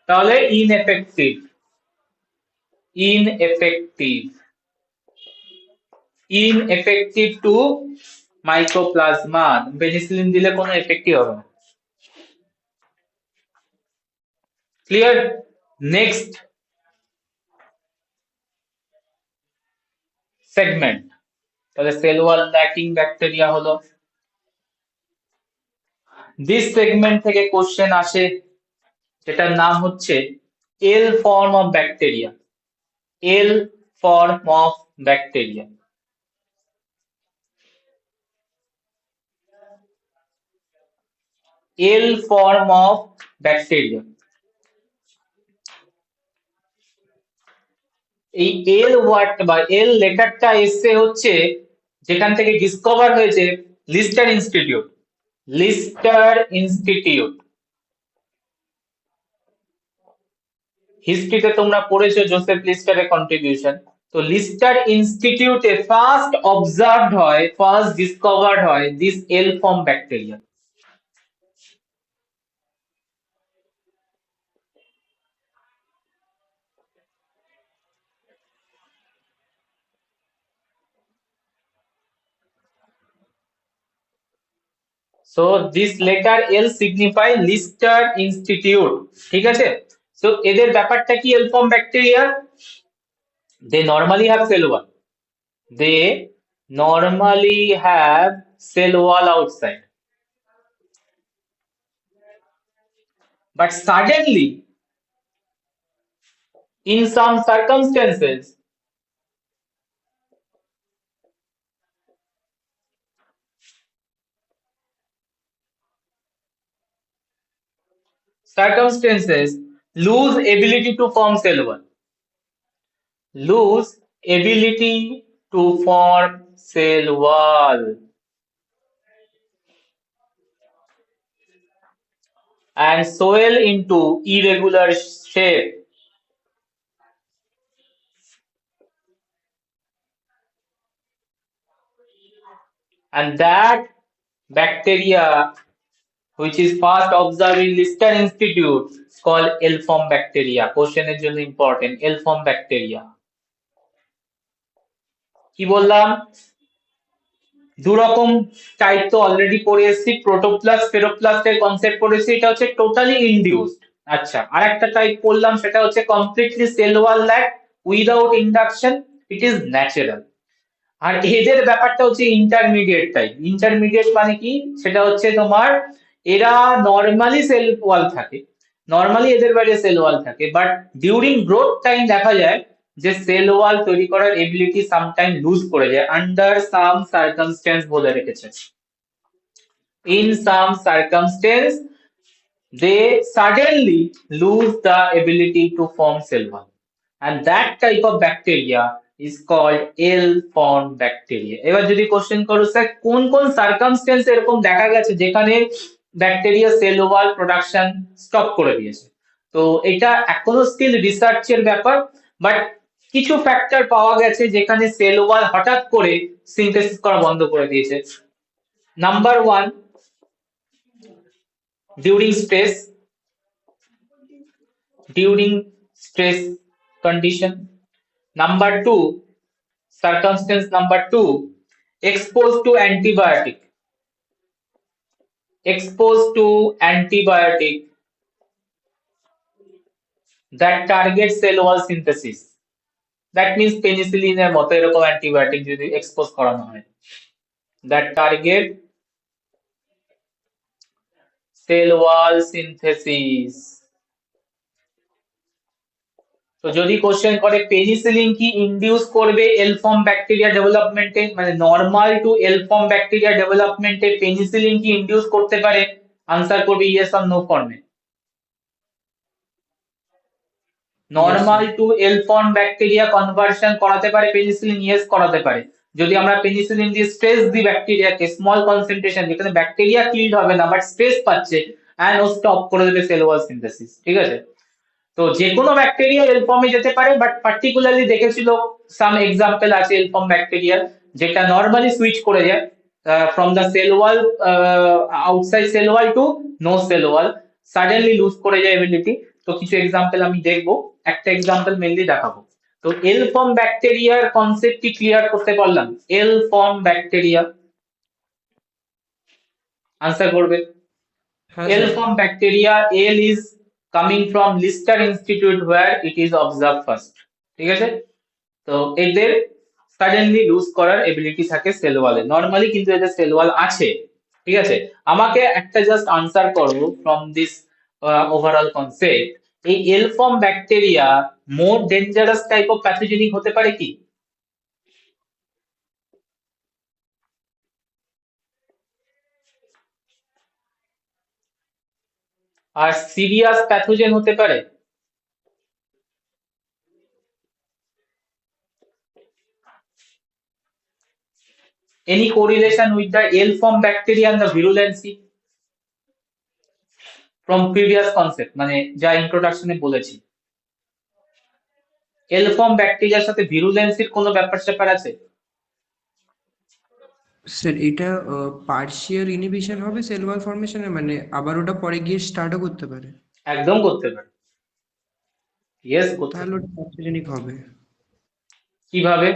তাহলে ineffective, ineffective, ineffective to mycoplasma. Penicillin দিলে কোনো এফেক্টই হবে না। ক্লিয়ার? নেক্সট সেগমেন্ট, তাহলে সেল ওয়াল ল্যাকিং ব্যাকটেরিয়া হলো। দিস সেগমেন্ট থেকে কোশ্চেন আসে যেটার নাম হচ্ছে L form of bacteria, L form of bacteria. L form of bacteria, এই এল ওয়ার্ড বা এল লেটারটা এসছে হচ্ছে যেখান থেকে ডিসকভার হয়েছে লিস্টার ইনস্টিটিউট, লিস্টার ইনস্টিটিউট। হিস্ট্রিতে তোমরা পড়েছো জোসেফ লিস্টারের কন্ট্রিবিউশন, তো লিস্টার ইনস্টিটিউটে ফার্স্ট অবজার্ভড হয়, ফার্স্ট ডিসকভার্ড হয় this L form bacteria. So this letter L signify Lister Institute, ঠিক আছে। So এদের ব্যাপারটা কি L form bacteria? They normally have cell wall. They normally have cell wall outside. But suddenly, in some circumstances, lose ability to form cell wall, lose ability to form cell wall, and swell into irregular shape. And that bacteria which is first observed in Lister Institute is called L form bacteria. Question is really important. L form bacteria. কি বললাম? দু রকম type তো already পড়ে এসেছি, protoplast স্পেরোপ্লাস্টের concept পড়েছি, এটা হচ্ছে টোটালি ইনডিউসড। আচ্ছা, আর একটা টাইপ পড়লাম, সেটা হচ্ছে completely cell wall lack without induction, it is natural. আর এদের ব্যাপারটা হচ্ছে ইন্টারমিডিয়েট টাইপ। ইন্টারমিডিয়েট মানে কি, সেটা হচ্ছে তোমার এরা নর্মালি সেল ওয়াল থাকে, নর্মালি এদের বাইরে সেল ওয়াল থাকে, বাট ডিউরিং গ্রোথ টাইম দেখা যায় যে সেল ওয়াল তৈরি করার এবিলিটি সামটাইম লুজ করে যায় আন্ডার সাম সার্কামস্টেন্স বলে রেখেছে। In some circumstance they suddenly lose the ability to form cell wall, and that type of bacteria is called ill-formed bacteria. এবার যদি কোশ্চেন করো স্যার কোন কোন সার্কামস্টেন্স এরকম দেখা গেছে যেখানে ব্যাকটেরিয়া সেল ওয়াল প্রোডাকশন স্টপ করে দিয়েছে, তো এটা এখনো স্টিল রিসার্চের ব্যাপার, বাট কিছু ফ্যাক্টর পাওয়া গেছে যেখানে সেল ওয়াল হঠাৎ করে সিনথেসিস করা বন্ধ করে দিয়েছে। Number 1, during stress, during stress condition. Number 2, circumstance number 2, exposed to antibiotic, exposed to antibiotic that target cell wall synthesis. That means penicillin এর মতো এরকম অ্যান্টিবায়োটিক যদি এক্সপোজ করানো হয়, that target cell wall synthesis. তো যদি কোশ্চেন করে penicillin কি ইনডিউস করবে এল ফর্ম ব্যাকটেরিয়া ডেভেলপমেন্টে, মানে normal to L form bacteria ডেভেলপমেন্টে পেনিসিলিন কি ইনডিউস করতে পারে, আনসার করবে ইয়েস অর নো ফর্মে। Normal to L form bacteria conversion করাতে পারে পেনিসিলিন, ইয়েস করাতে পারে। যদি আমরা পেনিসিলিন দিয়ে স্ট্রেস দিই ব্যাকটেরিয়াকে, স্মল কনসেন্ট্রেশন, যেখানে ব্যাকটেরিয়া কিল্ড হবে না বাট স্ট্রেস পাচ্ছে, এন্ড ও স্টপ করে দেবে সেল ওয়াল সিনথেসিস, ঠিক আছে। তো যে কোনো ব্যাকটেরিয়া এল ফর্মে যেতে পারে, বাট পার্টিকুলারলি দেখেছিল সাম এক্সাম্পল আছে এল ফর্ম ব্যাকটেরিয়া যেটা নরমালি সুইচ করে যায় from the cell wall, outside cell wall to no cell wall, suddenly lose করে যায় এবিলিটি। তো কিছু এক্সাম্পল আমি দেখবো, একটা এক্সাম্পল মেনলি দেখাবো। তো এল ফর্ম ব্যাকটেরিয়ার কনসেপ্টটি ক্লিয়ার করতে পারলাম। এল ফর্ম ব্যাকটেরিয়া আনসার করবে। হ্যাঁ L sir. form bacteria, L is coming from Lister Institute where it is observed first, ঠিক আছে। তো এদের সাডেনলি লুজ করার এবিলিটি থাকে সেল ওয়ালে, নরমালি কিন্তু এদের সেল ওয়াল আছে, ঠিক আছে। আমাকে একটা জাস্ট আনসার করো ফ্রম দিস ওভারঅল কনসেপ্ট, এই L form bacteria more dangerous type of pathogenic হতে পারে কি, আর সিরিয়াস প্যাথোজেন হতে পারে? Any correlation with the L form bacteria and the virulency from previous concept, মানে যা ইন্ট্রোডাকশনে বলেছি, এল ফর্ম ব্যাকটেরিয়ার সাথে ভিরুলেন্সির কোনো ব্যাপার স্যাপার আছে? স্যার এটা পার্শিয়াল ইনহিবিশন হবে সেল ওয়াল ফর্মেশনে, মানে আবার ওটা পরে গিয়ে স্টার্টও করতে পারে? একদম করতে পারে, ইয়েস করতে তাহলে পারে। ওটা প্যাথোজেনিক হবে। কিভাবে?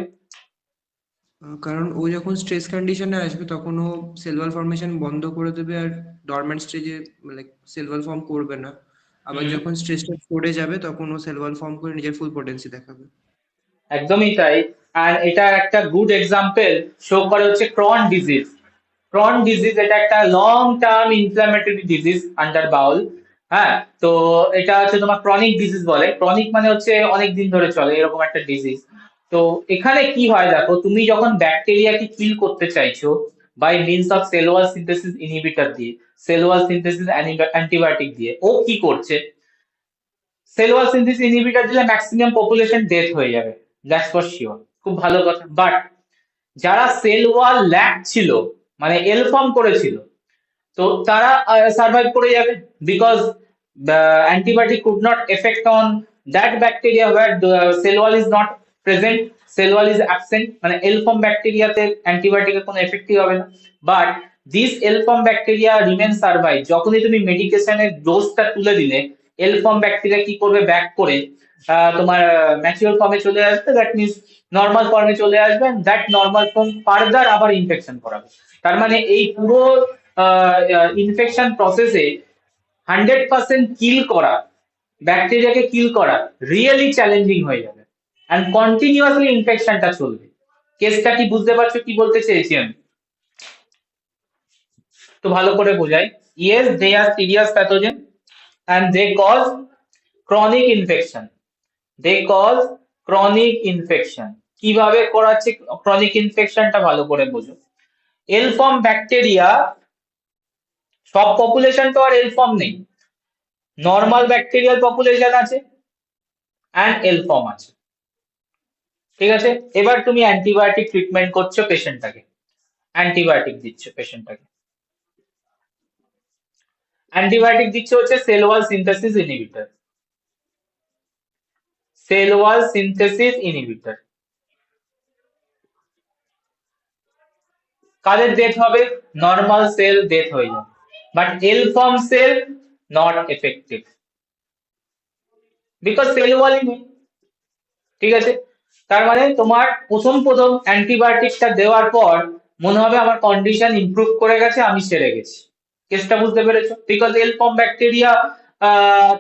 কারণ ও যখন স্ট্রেস কন্ডিশনে আসবে তখন ও সেল ওয়াল ফর্মেশন বন্ধ করে দেবে আর ডরম্যান্ট স্টেজে লাইক সেল ওয়াল ফর্ম করবে না। আবার যখন স্ট্রেসটা পড়ে যাবে তখন ও সেল ওয়াল ফর্ম করে নিজের ফুল পোটেন্সি দেখাবে। একদমই তাই। আর এটা একটা গুড এক্সাম্পল শো করে হচ্ছে ক্রন ডিজিজ। ক্রন ডিজিজ এটা একটা long term inflammatory disease under bowel. হ্যাঁ, তো এটা হচ্ছে তোমার ক্রনিক ডিজিজ বলে, ক্রনিক মানে হচ্ছে অনেক দিন ধরে চলে এরকম একটা ডিজিজ। তো এখানে কি হয় দেখো, তুমি যখন ব্যাকটেরিয়াকে কিল করতে চাইছো by means of cell wall synthesis inhibitor দিয়ে, সেল ওয়াল সিনথেসিস অ্যান্টিবায়োটিক দিয়ে, ও কি করছে, সেল ওয়াল সিনথেসিস ইনহিবিটর দিলে ম্যাক্সিমাম পপুলেশন ডেথ হয়ে যাবে, দ্যাটস ফর শিওর, খুব ভালো কথা। বাট যারা সেল ওয়াল ল্যাক ছিল, মানে এল ফর্ম করেছিল, তো তারা সার্ভাইভ করে যাবে, because the antibiotic could not affect on that bacteria where the cell wall is not present, cell wall is absent, মানে এল ফর্ম ব্যাকটেরিয়াতে অ্যান্টিবায়োটিকের কোনো এফেক্টই হবে না। But this L form bacteria remain survive, যখনই তুমি মেডিকেশনের ডোজটা তুলে দিলে এল ফর্ম ব্যাকটেরিয়া কি করবে, ব্যাক করে তোমার ম্যাচিওর ফর্মে চলে আসবে, দ্যাট মিনস নর্মাল ফর্মে চলে আসবে, দ্যাট নর্মাল ফর্ম ফার্দার আবার ইনফেকশন করাবে। তার মানে এই পুরো ইনফেকশন প্রসেসে 100% কিল করা, ব্যাকটেরিয়াকে কিল করা রিয়েলি চ্যালেঞ্জিং হয়ে যাবে, এন্ড কন্টিনিউয়াসলি ইনফেকশনটা চলবে। কেসটা কি বুঝতে পারছো কি বলতে চেয়েছি আমি? তো ভালো করে বোঝাই। Yes, they are serious pathogen and they cause chronic infection. They cause chronic infection. কিভাবে করাচ্ছে chronic infectionটা ভালো করে বোঝো। এল ফর্ম ব্যাকটেরিয়া, সব পপুলেশন তো আর এল ফর্ম নেই, নর্মাল ব্যাকটেরিয়াল পপুলেশন আছে এন্ড এল ফর্ম আছে, ঠিক আছে? এবার তুমি অ্যান্টিবায়োটিক ট্রিটমেন্ট করছো পেশেন্টটাকে, অ্যান্টিবায়োটিক দিচ্ছ পেশেন্টটাকে, অ্যান্টিবায়োটিক দিচ্ছ হচ্ছে cell wall synthesis inhibitor, cell wall synthesis inhibitor. কাদের ডেথ হবে? নর্মাল সেল ডেথ হয়ে যাবে, but L form cell not effective, because cell ওয়ালই নেই, ঠিক আছে? তার মানে তোমার প্রথম অ্যান্টিবায়োটিকটা দেওয়ার পর মনে হবে আমার কন্ডিশন ইমপ্রুভ করে গেছে, আমি সেরে গেছি। কেসটা বুঝতে পেরেছো? বিকজ এল ফর্ম ব্যাকটেরিয়া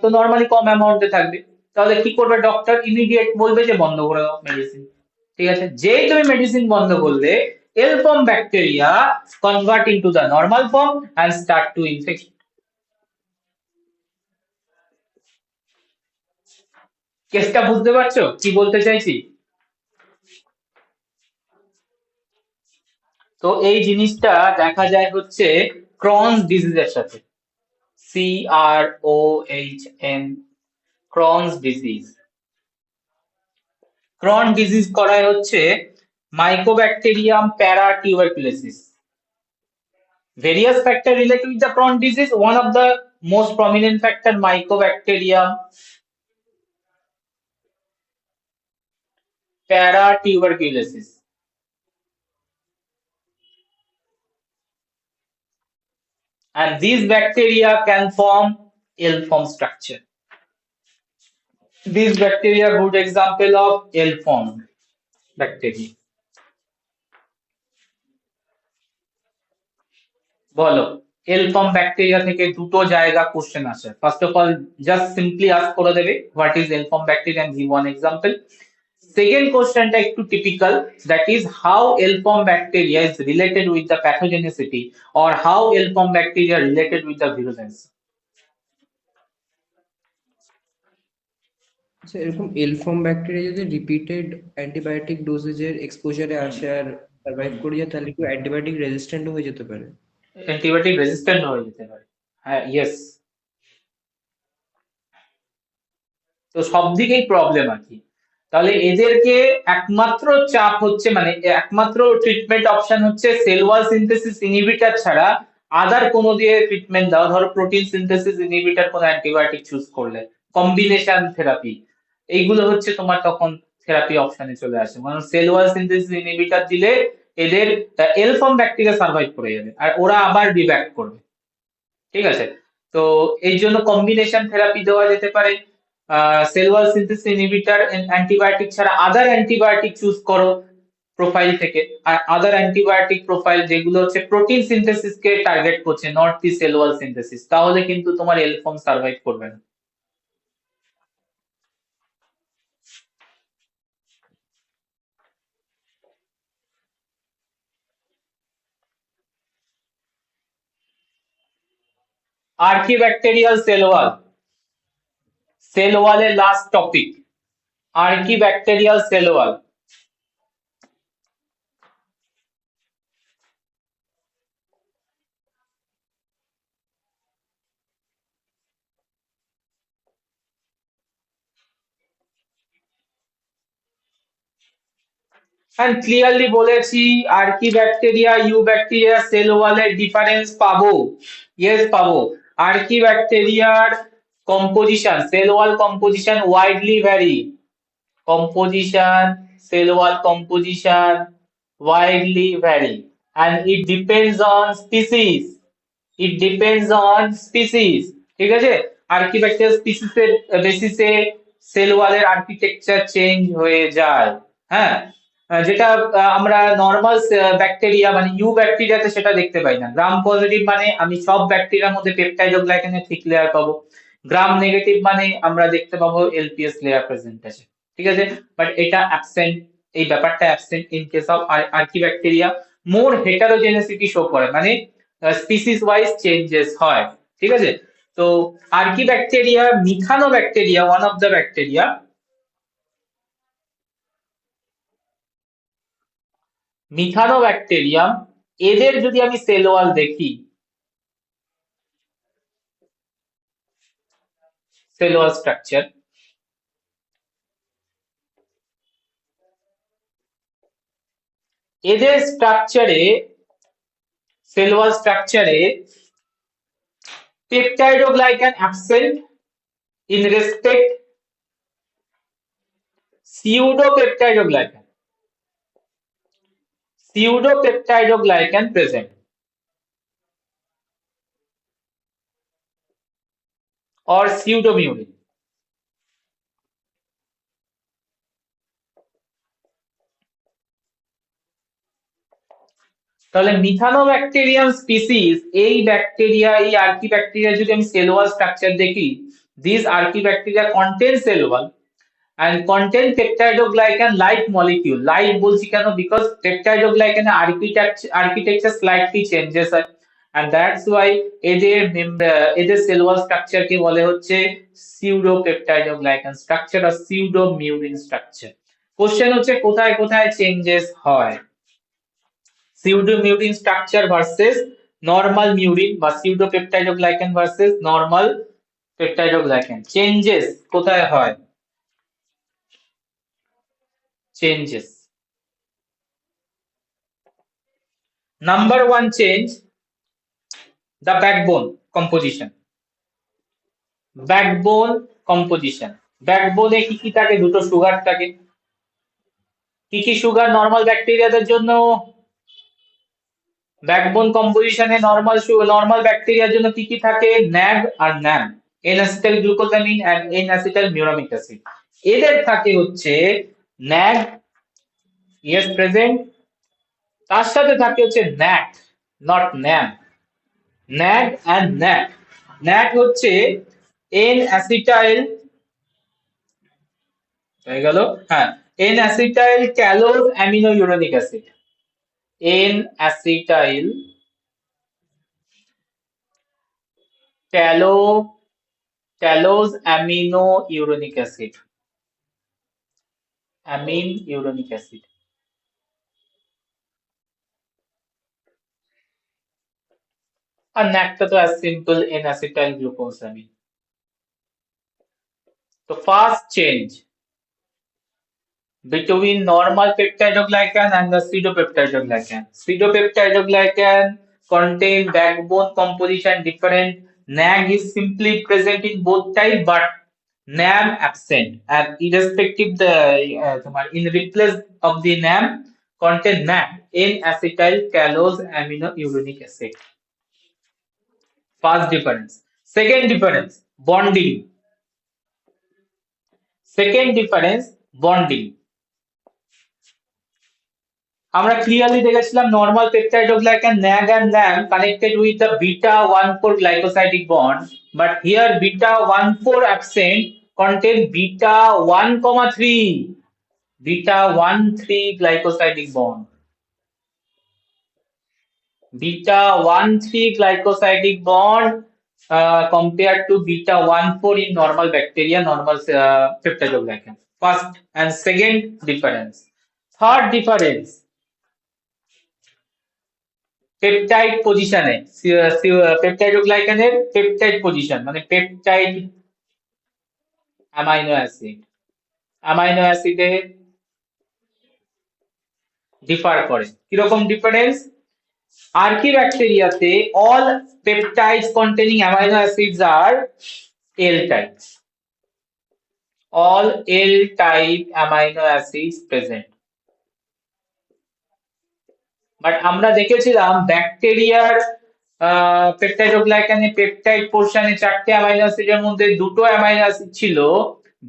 তো নর্মালি কম অ্যামাউন্টে থাকবে, তাহলে কি করবে ডক্টর? ইমিডিয়েট বলবে যে বন্ধ করে দাও মেডিসিন, ঠিক আছে? যেই তুমি মেডিসিন বন্ধ করলে L form bacteria convert into the normal form and start to infect. কেসটা বুঝতে পারছো কি বলতে চাইছি? তো এই জিনিসটা দেখা যায় হচ্ছে ক্রনস ডিজিজের সাথে, CROHN, ক্রনস ডিজিজ। ক্রন ডিজিজ করায় হচ্ছে Mycobacterium প্যারাটিউবারকুলোসিস। Various factors related with the Crohn disease. One of the most prominent factor, Mycobacterium paratuberculosis. And these bacteria can form ill-form structure. These bacteria are good example of ill-form bacteria. বলো, এল-ফর্ম bacteria থেকে দুটো জায়গা question আসে। First of all just simply ask করে দেবে what is L form bacteria and give one example. Second কোশ্চেনটা একটু typical, that is how L form bacteria is related with the pathogenicity or how L form bacteria related with the virulence. আচ্ছা, এরকম L form bacteria যদি repeated antibiotic ডোজেজের এক্সপোজারে আসে আর survive করে যায়, তাহলে কি অ্যান্টিবায়োটিক রেজিস্ট্যান্ট হয়ে যেতে পারে? অ্যান্টিবায়োটিক রেজিস্ট্যান্ট হয়ে যেতে পারে, হ্যাঁ, ইয়েস। তো সব দিকেই প্রবলেম আর কি। তাহলে এদেরকে একমাত্র চাপ হচ্ছে, মানে একমাত্র ট্রিটমেন্ট অপশন হচ্ছে সেল ওয়াল সিনথেসিস ইনহিবিটর ছাড়া আদার কোনো দিয়ে ট্রিটমেন্ট দাও। ধরো প্রোটিন সিনথেসিস ইনহিবিটর কোনো অ্যান্টিবায়োটিক চুজ করলে, কম্বিনেশন থেরাপি, এইগুলো হচ্ছে তোমার তখন থেরাপি অপশনে চলে আসে। মানে সেল ওয়াল সিনথেসিস ইনহিবিটর দিলে এদের এল ফর্ম ব্যাকটেরিয়া সার্ভাইভ করে যাবে আর ওরা আবার রিব্যাক করবে, ঠিক আছে? তো এই জন্য কম্বিনেশন থেরাপি দেওয়া যেতে পারে। Cell wall synthesis inhibitor antibiotic ছাড়া আদার অ্যান্টিবায়োটিক চুজ করো প্রোফাইল থেকে, আর আদার অ্যান্টিবায়োটিক প্রোফাইল যেগুলো হচ্ছে প্রোটিন সিনথেসিস কে টার্গেট করছে, not the cell wall synthesis, তাহলে কিন্তু তোমার এল ফর্ম সার্ভাইভ করবে না। আর্কিব্যাকটেরিয়াল সেল ওয়াল, সেল ওয়ালের last topic, archaebacterial cell wall. and clearly বলেছি আর্কিব্যাকটেরিয়া ইউ ব্যাকটেরিয়া সেল ওয়ালের ডিফারেন্স পাবো, ইয়েস পাবো। আর্কিব্যাকটেরিয়ার composition, cell wall composition widely vary, composition, cell wall composition widely vary and it depends on species, it depends on species, ঠিক আছে? আর্কিব্যাকটেরিয়াল species এর বেসিসে sell ওয়ালের আর্কিটেকচার চেঞ্জ হয়ে যায়। হ্যাঁ, যেটা আমরা নর্মাল ব্যাকটেরিয়া মানে ইউ ব্যাকটেরিয়াতে সেটা দেখতে পাই না। গ্রাম পজিটিভ মানে আমি সব ব্যাকটেরিয়ার মধ্যে পেপটাইড ও গ্লাইকানের থিক লেয়ার পাবো। গ্রাম নেগেটিভ মানে আমরা দেখতে পাবো এলপিএস লেয়ার প্রেজেন্ট আছে, ঠিক আছে। বাট এটা অ্যাবসেন্ট, এই ব্যাপারটা absent in case of archaebacteria. More heterogeneity show করে, মানে স্পিসিস ওয়াইজ চেঞ্জেস হয়, ঠিক আছে। তো archaebacteria, methanobacteria, one of the bacteria, methanobacterium, এদের যদি আমি সেল ওয়াল দেখি, সেল ওয়াল স্ট্রাকচার, এদের স্ট্রাকচারে, সেল ওয়াল স্ট্রাকচারে peptidoglycan absent in respect pseudopeptidoglycan present or pseudomurin। তাহলে মিথানোব্যাকটেরিয়াম স্পিসিস, এই ব্যাকটেরিয়া, এই আর্কিব্যাকটেরিয়া যদি আমি সেল ওয়াল স্ট্রাকচার দেখি, this archaebacteria contain cell wall and contain peptidoglycan like molecule। like বলছি কেন, because peptidoglycan architecture slightly changes হয়, and that's why এদের সেল ওয়াল স্ট্রাকচার কে বলে হচ্ছে pseudopeptidoglycan structure or pseudomurin structure. Question হচ্ছে কোথায় কোথায় চেঞ্জেস হয়, pseudomurin structure versus normal murin বা pseudopeptidoglycan versus normal peptidoglycan, changes কোথায় হয়, changes। Number one change, the backbone composition। backbone composition, backbone এ কি কি থাকে, দুটো সুগার থাকে। কি কি সুগার নরমাল ব্যাকটেরিয়াদের জন্য, ব্যাকবোন কম্পোজিশনে নরমাল ব্যাকটেরিয়ার জন্য কি কি থাকে, ন্যাগ আর NAM, N acetyl glucosamine and N acetyl muramic acid. এদের থাকে হচ্ছে ন্যাগ, ইয়েস প্রেজেন্ট, তার সাথে থাকে হচ্ছে NAT, not NAM, NAG and NAT. NAT হচ্ছে এন অ্যাসিটাইল, হয়ে গেল, হ্যাঁ, N acetyl callose amino uronic acid, N acetyl callose amino uronic acid, amine uronic acid. আর ন্যাকটা তো as simple n acetyl glucosamine। তো first change between normal peptidoglycan and the pseudopeptidoglycan, pseudopeptidoglycan contain backbone composition different, NAG is simply present in both type but NAM absent, and irrespective the in replace of the NAM contain NAC, n acetyl callose amino uronic acid। First difference। Second difference, bonding। Second difference, bonding। আমরা clearly দেখেছিলাম normal পেপটাইডোগ্লাইকান NAG and NAM connected with the beta 1,4 glycosidic bond, but here beta 1,4 absent, contain beta 1,3, beta 1,3 glycosidic bond, beta 1,3 glycosidic bond compared to beta 1,4 in normal bacteria, normal peptidoglycan। First and second difference। Third difference, peptide পজিশনে, পেপটাইডোগ্লাইকানের peptide position মানে peptide amino acid, amino অ্যাসিডে differ করে। কিরকম difference, আর্কিব্যাকটেরিয়াতে all peptides containing amino acids are L type, all L type amino acids present। But আমরা দেখেছিলাম ব্যাকটেরিয়ার পেপটাইডোগ্লাইকানে পেপটাইড পোরশনে চারটে অ্যামাইনো অ্যাসিডের মধ্যে দুটো অ্যামাইনো অ্যাসিড ছিল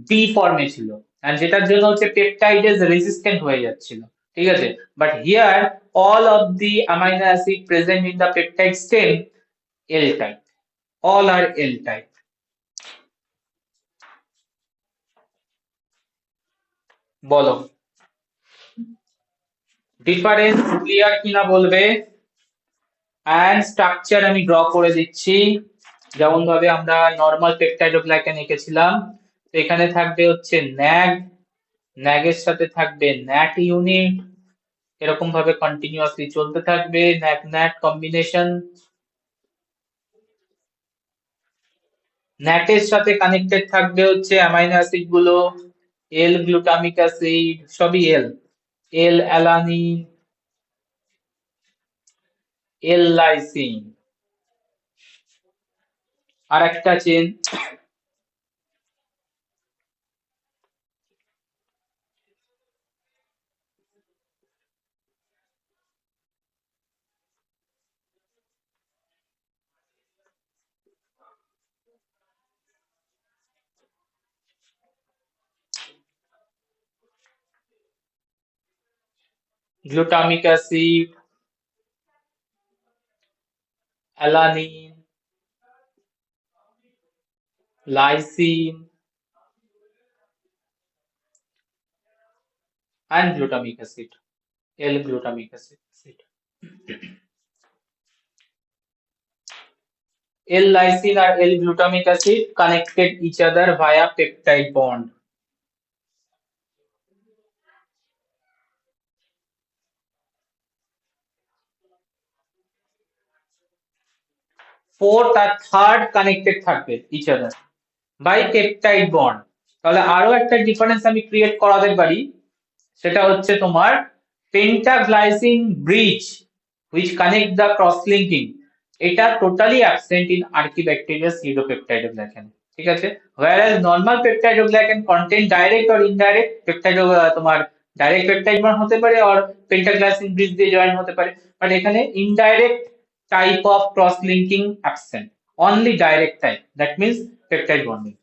ডি ফর্মে ছিল, and যেটার জন্য হচ্ছে পেপটাইডেজ রেজিস্ট্যান্ট হয়ে যাচ্ছিল, ঠিক আছে। But here all of the amino acid present in the peptide stem L type, all are L type। বলো ডিফারেন্স ক্লিয়ার কিনা বলবে। অ্যান্ড স্ট্রাকচার আমি ড্র করে দিচ্ছি, যেমন ভাবে আমরা নরমাল পেপটাইডোগ্লাইকান এঁকেছিলাম। তো এখানে থাকবে হচ্ছে ন্যাগ, ন্যাগের সাথে থাকবে ন্যাট ইউনিট, এরকম ভাবে কন্টিনিউয়াসলি চলতে থাকবে ন্যাট ন্যাট কম্বিনেশন। ন্যাটের সাথে কানেক্টেড থাকবে হচ্ছে অ্যামাইনো অ্যাসিড গুলো, এল গ্লুটামিক অ্যাসিড, সবই এল, এল অ্যালানিন, এল লাইসিন, আর একটা chain glutamic acid, alanine, lysine and glutamic acid, L-glutamic acid। L-lysine or L-glutamic acid connected each other via peptide bond। Fourth R third connected থাকবে each other by peptide bond। তাহলে আরো একটা difference আমি create করাতে পারি, সেটা হচ্ছে তোমার pentaglycine bridge which connect the cross linking, এটা totally absent in archaebacteria's uropeptidoglycan, ঠিক আছে। whereas normal peptidoglycan contain direct or indirect peptide, তোমার ডাইরেক্ট পেপটাইড বন্ড হতে পারে আর পেন্টাগ্লাইসিন ব্রিজ দিয়ে জয়েন হতে পারে, বাট এখানে indirect type of cross linking absent, only direct type, that means peptide bonding।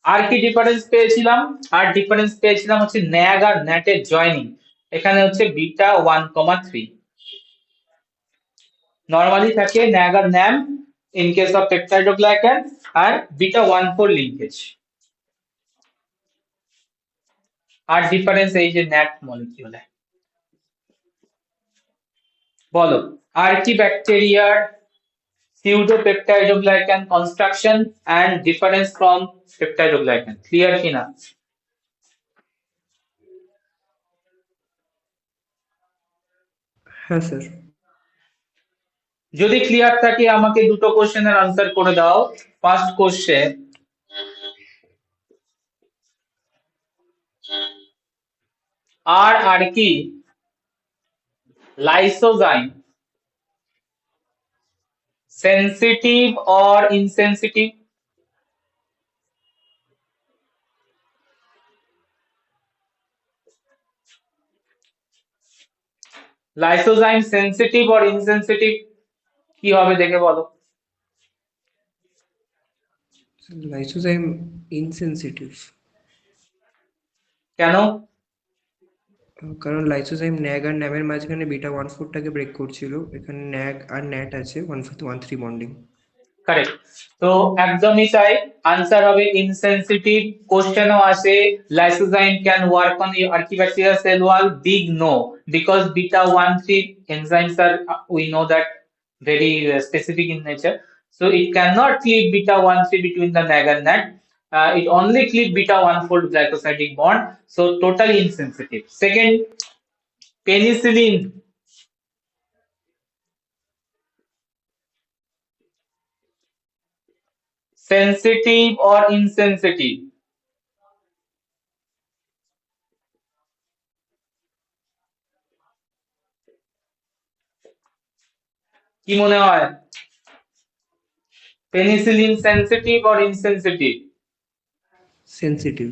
আর কি ডিফারেন্স পেয়েছিলাম, আর ডিফারেন্স পেয়েছিলাম হচ্ছে ন্যাগ আর ন্যাটের জয়েনিং, এখানে হচ্ছে বিটা 1,3 নরমালি থাকে ন্যাগ আর NAM in case of peptidoglycan, আর বিটা 1,4 লিঙ্কেজ। আর ডিফারেন্স এই যে ন্যাট মলিকিউলে। বলো আর্কিব্যাকটেরিয়ার pseudopeptidoglycan construction and difference from peptidoglycan, clear কিনা? হ্যাঁ স্যার। যদি ক্লিয়ার থাকে আমাকে দুটো কোশ্চেনের আনসার করে দাও। ফার্স্ট কোশ্চেন, আর কি lysozyme sensitive or insensitive? Lysozyme sensitive or insensitive কি হবে দেখে বলো। Lysozyme insensitive. কেন? কারণ লাইসোজাইম ন্যাগ আর ন্যামের মাঝখানে বিটা 1,4 টাকে ব্রেক করছিল, এখানে ন্যাগ আর ন্যাট আছে 1,3 বন্ডিং। কারেক্ট। তো একদমই তাই, আনসার হবে ইনসেনসিটিভ। কোশ্চেনও আসে lysozyme can work on archaebacterial cell wall, big no, because beta 1,3 enzymes are, we know that, very specific in nature, so it cannot cleave beta 1,3 between the NAG and NAT, it only cleave beta 1,4 glycosidic bond, so totally insensitive। Second, penicillin, sensitive or insensitive? কি মনে হয়, penicillin sensitive or insensitive? Sensitive.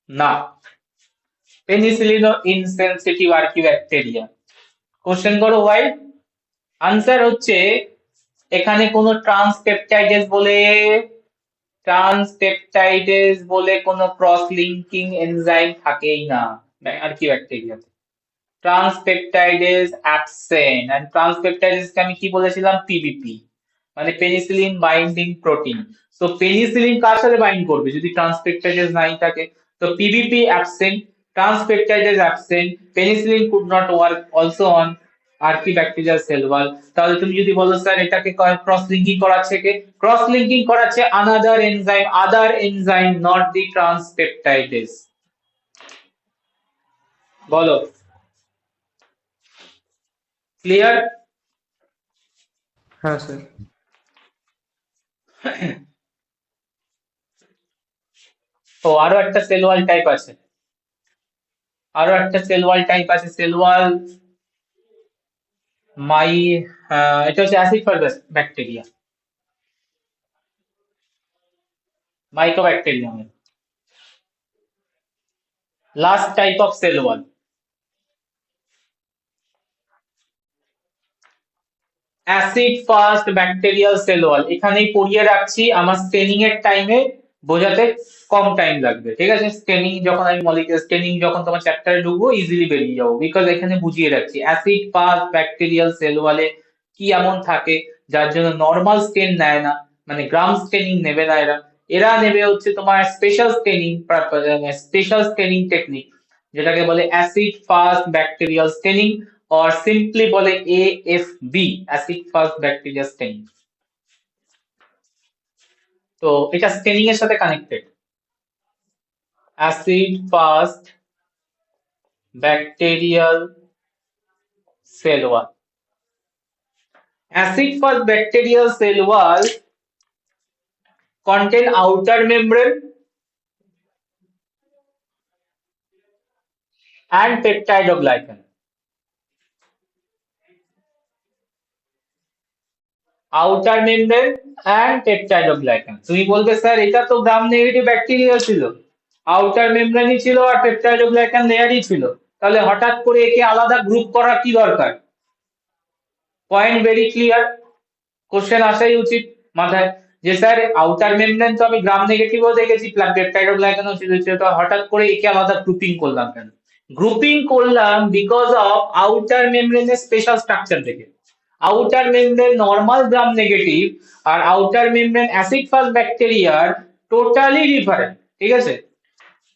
না, পেনিসিলিনও insensitive archaebacteria. Question করো why? Answer হচ্ছে এখানে কোনো transpeptidase বলে কোনো ক্রস লিঙ্কিং এনজাইম থাকেই না আর কি ব্যাকটেরিয়াতে। ট্রান্সপেপটাইডেজ অ্যাবসেন্ট, এন্ড ট্রান্সপেপটাইডেজ কে আমি কি বলেছিলাম, পিবিপি, মানে পেনিসিলিন বাইন্ডিং প্রোটিন। তো পেনিসিলিন কার সাথে বাইন্ড করবে যদি ট্রান্সপেপটাইডেজ নাই থাকে? তো PBP absent, transpeptidase absent, penicillin could not work also on archaebacterial cell wall. তাহলে তুমি যদি বলো স্যার এটাকে ক্রস লিঙ্কিং করাচ্ছে কে, ক্রস লিঙ্কিং করাচ্ছে other enzyme not the transpeptidase. বলো, ক্লিয়ার? হ্যাঁ স্যার। ও আরো একটা সেল ওয়াল টাইপ আছে, সেল ওয়াল মাই, এটা হচ্ছে অ্যাসিড ফার bacteria, mycobacterium. Last type of cell wall, acid fast bacterial cell wall. এখানেই পড়িয়ে রাখছি, আমার স্টেনিং এর টাইমে বোঝাতে কম টাইম লাগবে, ঠিক আছে? স্টেনিং যখন তোমার চ্যাপ্টারে ঢুকবো ইজিলি বেরিয়ে যাবো, বিকজ এখানে বুঝিয়ে রাখছি অ্যাসিড ফাস্ট ব্যাকটেরিয়াল সেল ওয়ালে কি এমন থাকে যার জন্য নর্মাল স্টেন নেয় না, মানে গ্রাম স্টেনিং নেবে না এরা। এরা নেবে হচ্ছে তোমার স্পেশাল স্টেনিং টেকনিক, যেটাকে বলে acid fast bacterial staining, or simply বলে AFB, acid fast bacteria staining. তো এটা স্টেনিং এর সাথে connected, acid fast bacterial cell wall. Acid fast bacterial cell wall contain outer membrane and peptidoglycan. Outer membrane and peptidoglycan. তুমি বলবে sir এটা তো gram negative bacteria ছিল, আউটার মেমব্রেনই ছিল আর পেপটাইডোগ্লাইকান লেয়ারই ছিল, তাহলে হঠাৎ করে একে আলাদা গ্রুপ করার কি দরকার? পয়েন্ট ভেরি ক্লিয়ার, কোশ্চেন আসাই উচিত মাথায় যে স্যার আউটার মেমব্রেন তো আমি গ্রাম নেগেটিভও দেখেছি, পেপটাইডোগ্লাইকানও ছিল, তো হঠাৎ করে একে আলাদা গ্রুপিং করলাম কেন? গ্রুপিং করলাম বিকজ অফ আউটার মেমব্রেনের স্পেশাল স্ট্রাকচার দেখে। Outer membrane normal gram negative আর আউটার মেমব্রেন অ্যাসিড ফাস্ট ব্যাকটেরিয়ার টোটালি ডিফারেন্ট, ঠিক আছে?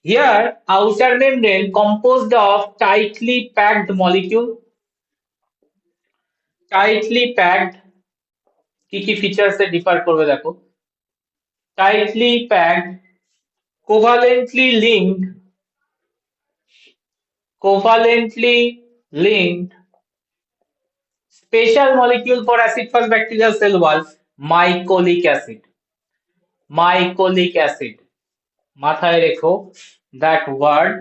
Here outer membrane composed of tightly packed molecule, tightly packed, কি কি ফিচার্স এ ডিফার করবে দেখো, tightly packed, covalently linked, special molecule for acid fast bacterial cell wall, mycolic acid, মাথায় রেখো that word,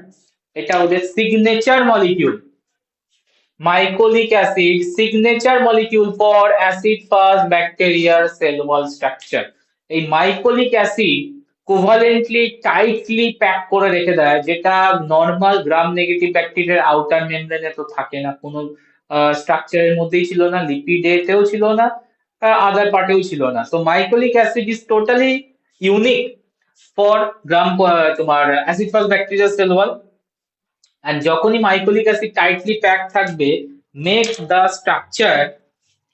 এটা ওদের signature molecule, mycolic acid signature molecule for acid fast bacterial cell wall structure। এই mycolic acid কোভালেন্টলি tightly pack করে রেখে দেয়, যেটা normal gram negative ব্যাকটেরিয়ার আউটার মেমব্রেনে তো থাকে না, কোনো স্ট্রাকচারের মধ্যেই ছিল না, লিপিডেতেও ছিল না, আদার পার্টেও ছিল না। তো mycolic acid is totally unique for গ্রাম তোমার acid fast bacterial cell wall. and যখনই mycolic acid tightly packed থাকবে make the structure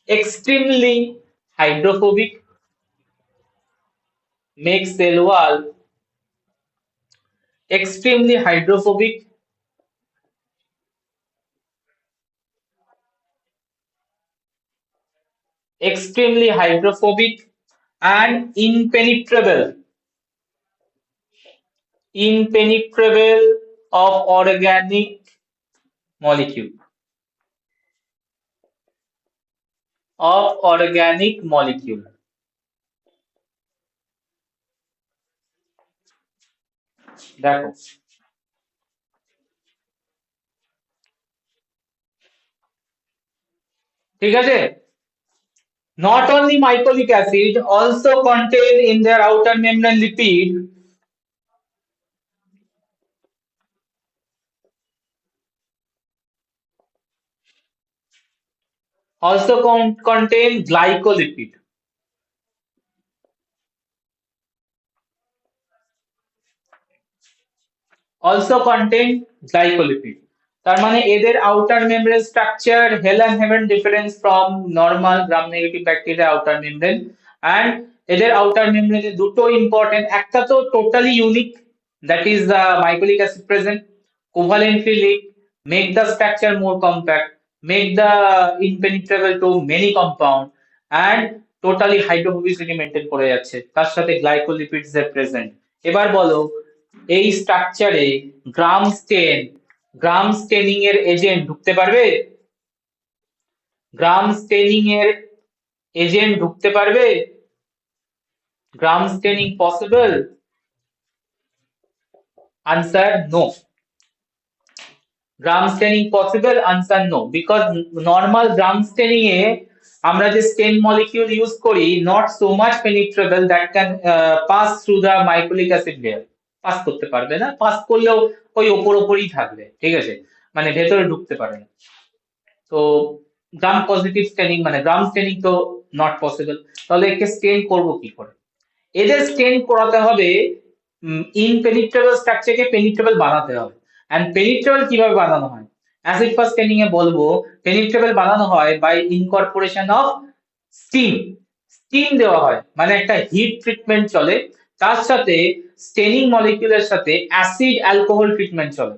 extremely hydrophobic, make cell wall extremely hydrophobic, and impenetrable of organic molecule, দেখো ঠিক আছে? Not only mycolic acid, also contain in their outer membrane lipid, contain glycolipid, also contain glycolipid. তার মানে এদের outer membrane structure hell and heaven difference from normal gram negative bacteria outer membrane, and এদের outer membrane এ দুটো important, একটা তো totally unique, that is the mycolic acid present, covalently linked, make the structure more compact, make the impenetrable to many compound, and totally hydrophobicity maintain করে যাচ্ছে, তার সাথে glycolipids are present. এবার বলো এই স্ট্রাকচারে গ্রাম স্টেনিং এর এজেন্ট ঢুকতে পারবে? গ্রাম স্টেনিং এর এজেন্ট ঢুকতে পারবে? Gram staining possible? Answer no. Gram staining possible? Answer no, because normal gram staining এ আমরা যে স্টেন মলিকিউল ইউজ করি not so much penetrable that can pass through the mycolic acid layer. Pass করতে পারবে না, pass করলেও ওই ওপরই থাকবে, ঠিক আছে, মানে ভেতরে ঢুকতে পারে না। তো গ্রাম পজিটিভ স্টেনিং মানে গ্রাম স্টেনিং তো নট পসিবল। তাহলে একে স্টেন করব কি করে? এদের স্টেন করাতে হবে ইনপেনিট্রেবল স্ট্রাকচারকে পেনিট্রেবল বানাতে হবে। এন্ড পেনিট্রেবল কিভাবে বানানো হয়? অ্যাসিড ফাস্ট স্টেনিং এ বলবো পেনিট্রেবল বানানো হয় by incorporation of steam. Steam দেওয়া হয় মানে একটা হিট ট্রিটমেন্ট চলে, তার সাথে স্টেনিং মলিকিউলের সাথে অ্যাসিড অ্যালকোহল ট্রিটমেন্ট চলে।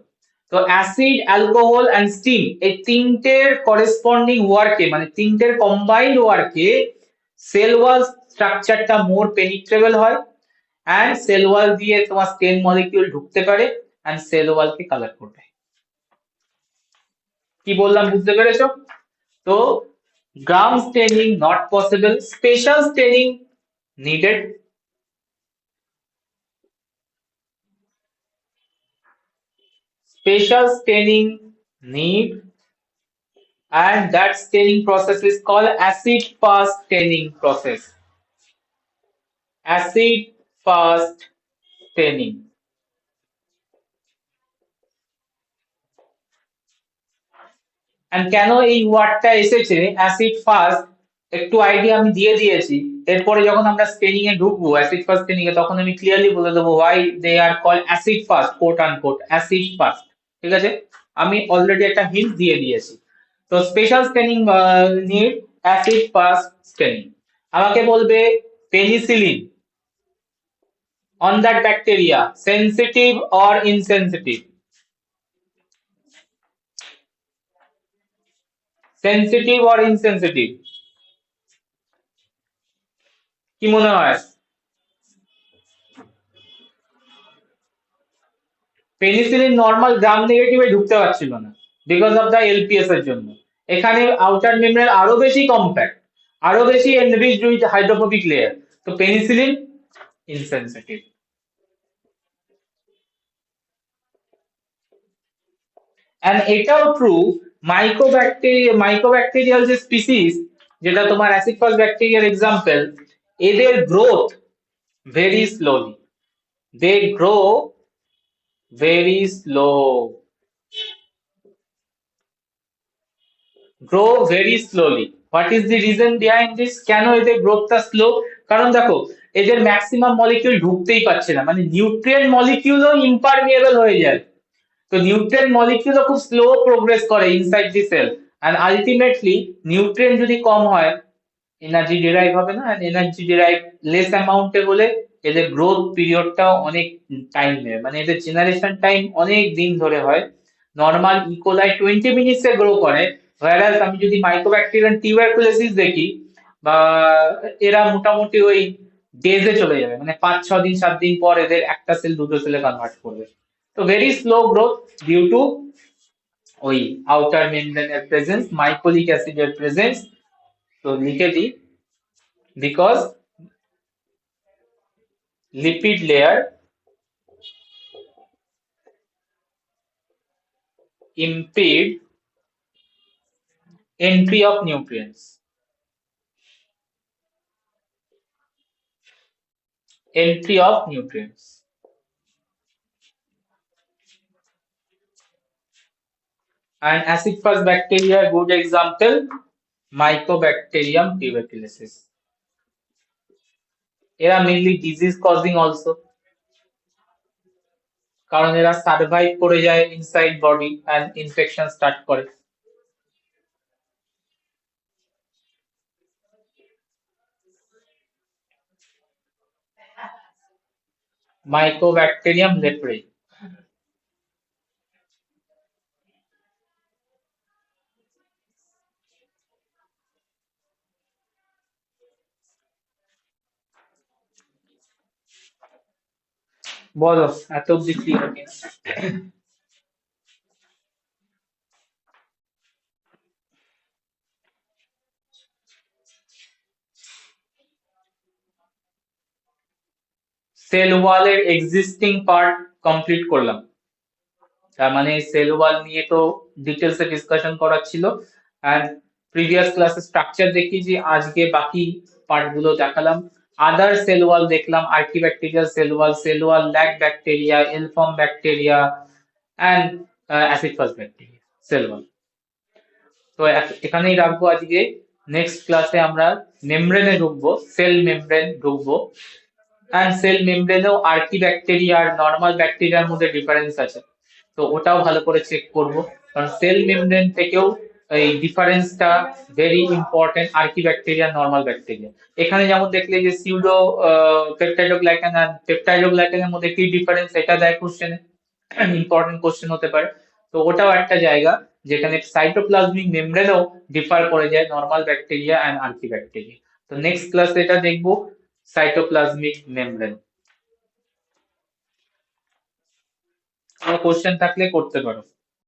তো অ্যাসিড অ্যালকোহল এন্ড স্টিম এই তিনটের করেসপন্ডিং ওয়ার্কে মানে তিনটের কম্বাইন্ড ওয়ার্কে সেল ওয়াল স্ট্রাকচারটা মোর পেনিট্রেবল হয়, and সেল ওয়াল দিয়ে তোমার স্টেন মলিকিউল ঢুকতে পারে and সেল ওয়ালকে কালার করবে। কি বললাম বুঝতে পেরেছো? তো gram staining not possible, special staining needed. Special staining need, and that staining process is called acid fast staining process. Acid fast staining. And কেন এই ওয়ার্ডটা এসেছে অ্যাসিড ফাস্ট একটু আইডিয়া আমি দিয়ে দিয়েছি। এরপরে যখন আমরা স্টেনিং এ ঢুকবো অ্যাসিড ফাস্ট স্টেনিং এ তখন আমি ক্লিয়ারলি বলে দেবো why they are call acid fast, quote unquote acid fast, ঠিক আছে? আমি অলরেডি একটা হিন্ট দিয়ে দিয়েছি। তো special staining need acid fast staining. আমাকে বলবে penicillin on that bacteria sensitive or insensitive? Sensitive or insensitive কি মনে হয়? পেনিসিলিন নরমাল গ্রাম নেগেটিভে ঢুকতে পারছিল না বিকজ অফ দা এলপিএস এর জন্য। এখানে আউটার মেমব্রেন আরো বেশি কম্প্যাক্ট, আরো বেশি এনরিচড উইথ হাইড্রোফোবিক লেয়ার, তো পেনিসিলিন ইনসেনসিটিভ। এন্ড এটাও ট্রু মাইকোব্যাকটেরিয়াল যে স্পিসিস যেটা তোমার অ্যাসিড ফাস্ট ব্যাকটেরিয়ার এক্সাম্পল, এদের growth very slowly, they grow very slow, grow very slowly. What is the reason behind this? কেন এদের গ্রোথটা স্লো? কারণ দেখো এদের ম্যাক্সিমাম মলিকিউল ঢুকতেই পারছে না, মানে নিউট্রিয়েন্ট মলিকিউলও ইম্পারমিয়েবল হয়ে যায়। তো নিউট্রিয়েন্ট মলিকিউলও খুব স্লো প্রোগ্রেস করে inside the cell, and ultimately nutrient যদি কম হয় এনার্জি ডিরাইভ হবে না, এনার্জি ডিরাইভ লেস অ্যামাউন্টে হলে এদের গ্রোথ পিরিয়ডটাও অনেক টাইম নেবে, মানে এদের জেনারেশন টাইম অনেক দিন ধরে হয়। নর্মাল ইকোলাই 20 মিনিটসে গ্রো করে, whereas আমি যদি মাইকোব্যাকটেরিয়াল টিউবারকুলোসিস দেখি বা এরা মোটামুটি ওই ডেজে চলে যাবে, মানে 5-6 দিন 7 দিন পর এদের একটা সেল দুটো সেলে কনভার্ট করবে। তো very slow growth due to ওই আউটার মেমব্রেনের প্রেজেন্স, মাইকোলিক অ্যাসিডের প্রেজেন্স। তো লিখে দিই because lipid layer impede entry of nutrients, entry of nutrients. And acid fast bacteria, good example, Mycobacterium tuberculosis. এরা mainly disease causing also, কারণ এরা survive করে যায় inside body and infection start করে। Mycobacterium leprae. বলো এত অব্দি ক্লিয়ার কিনা? সেল ওয়ালের এক্সিস্টিং পার্ট কমপ্লিট করলাম, তার মানে সেল ওয়াল নিয়ে তো ডিটেলসে ডিসকাশন করা ছিল এন্ড প্রিভিয়াস ক্লাসে স্ট্রাকচার দেখিয়েছি, আজকে বাকি পার্টগুলো দেখালাম। আদার সেল ওয়াল দেখলাম, archaebacterial cell wall lack bacteria, L form bacteria and acid fast bacteria cell wall. তো এখানেই রাখবো আজকে। নেক্সট ক্লাসে আমরা মেমব্রেনে ঢুকবো, সেল মেমব্রেন ঢুকবো। এন্ড সেল মেমব্রেনেও আর্কিব্যাকটেরিয়া আর নর্মাল ব্যাকটেরিয়ার মধ্যে ডিফারেন্স আছে, তো ওটাও ভালো করে চেক করব, কারণ সেল মেমব্রেন থেকেও এই ডিফারেন্সটা very important, archaebacteria normal bacteria. এখানে যেমন দেখলে যে সিউডো পেপটাইডোগ্লাইকান আর পেপটাইডোগ্লাইকানের মধ্যে কি ডিফারেন্স, এটা দেয় কোশ্চেনে, ইম্পর্টেন্ট কোশ্চেন হতে পারে। তো ওটাও একটা জায়গা যেখানে সাইটোপ্লাজমিক মেমব্রেনও ডিফার করে যায় নর্মাল ব্যাকটেরিয়া এন্ড আর্কিব্যাকটেরিয়া। তো নেক্সট ক্লাসে এটা দেখবো, সাইটোপ্লাজমিক মেমব্রেন। কোশ্চেন থাকলে করতে পারো।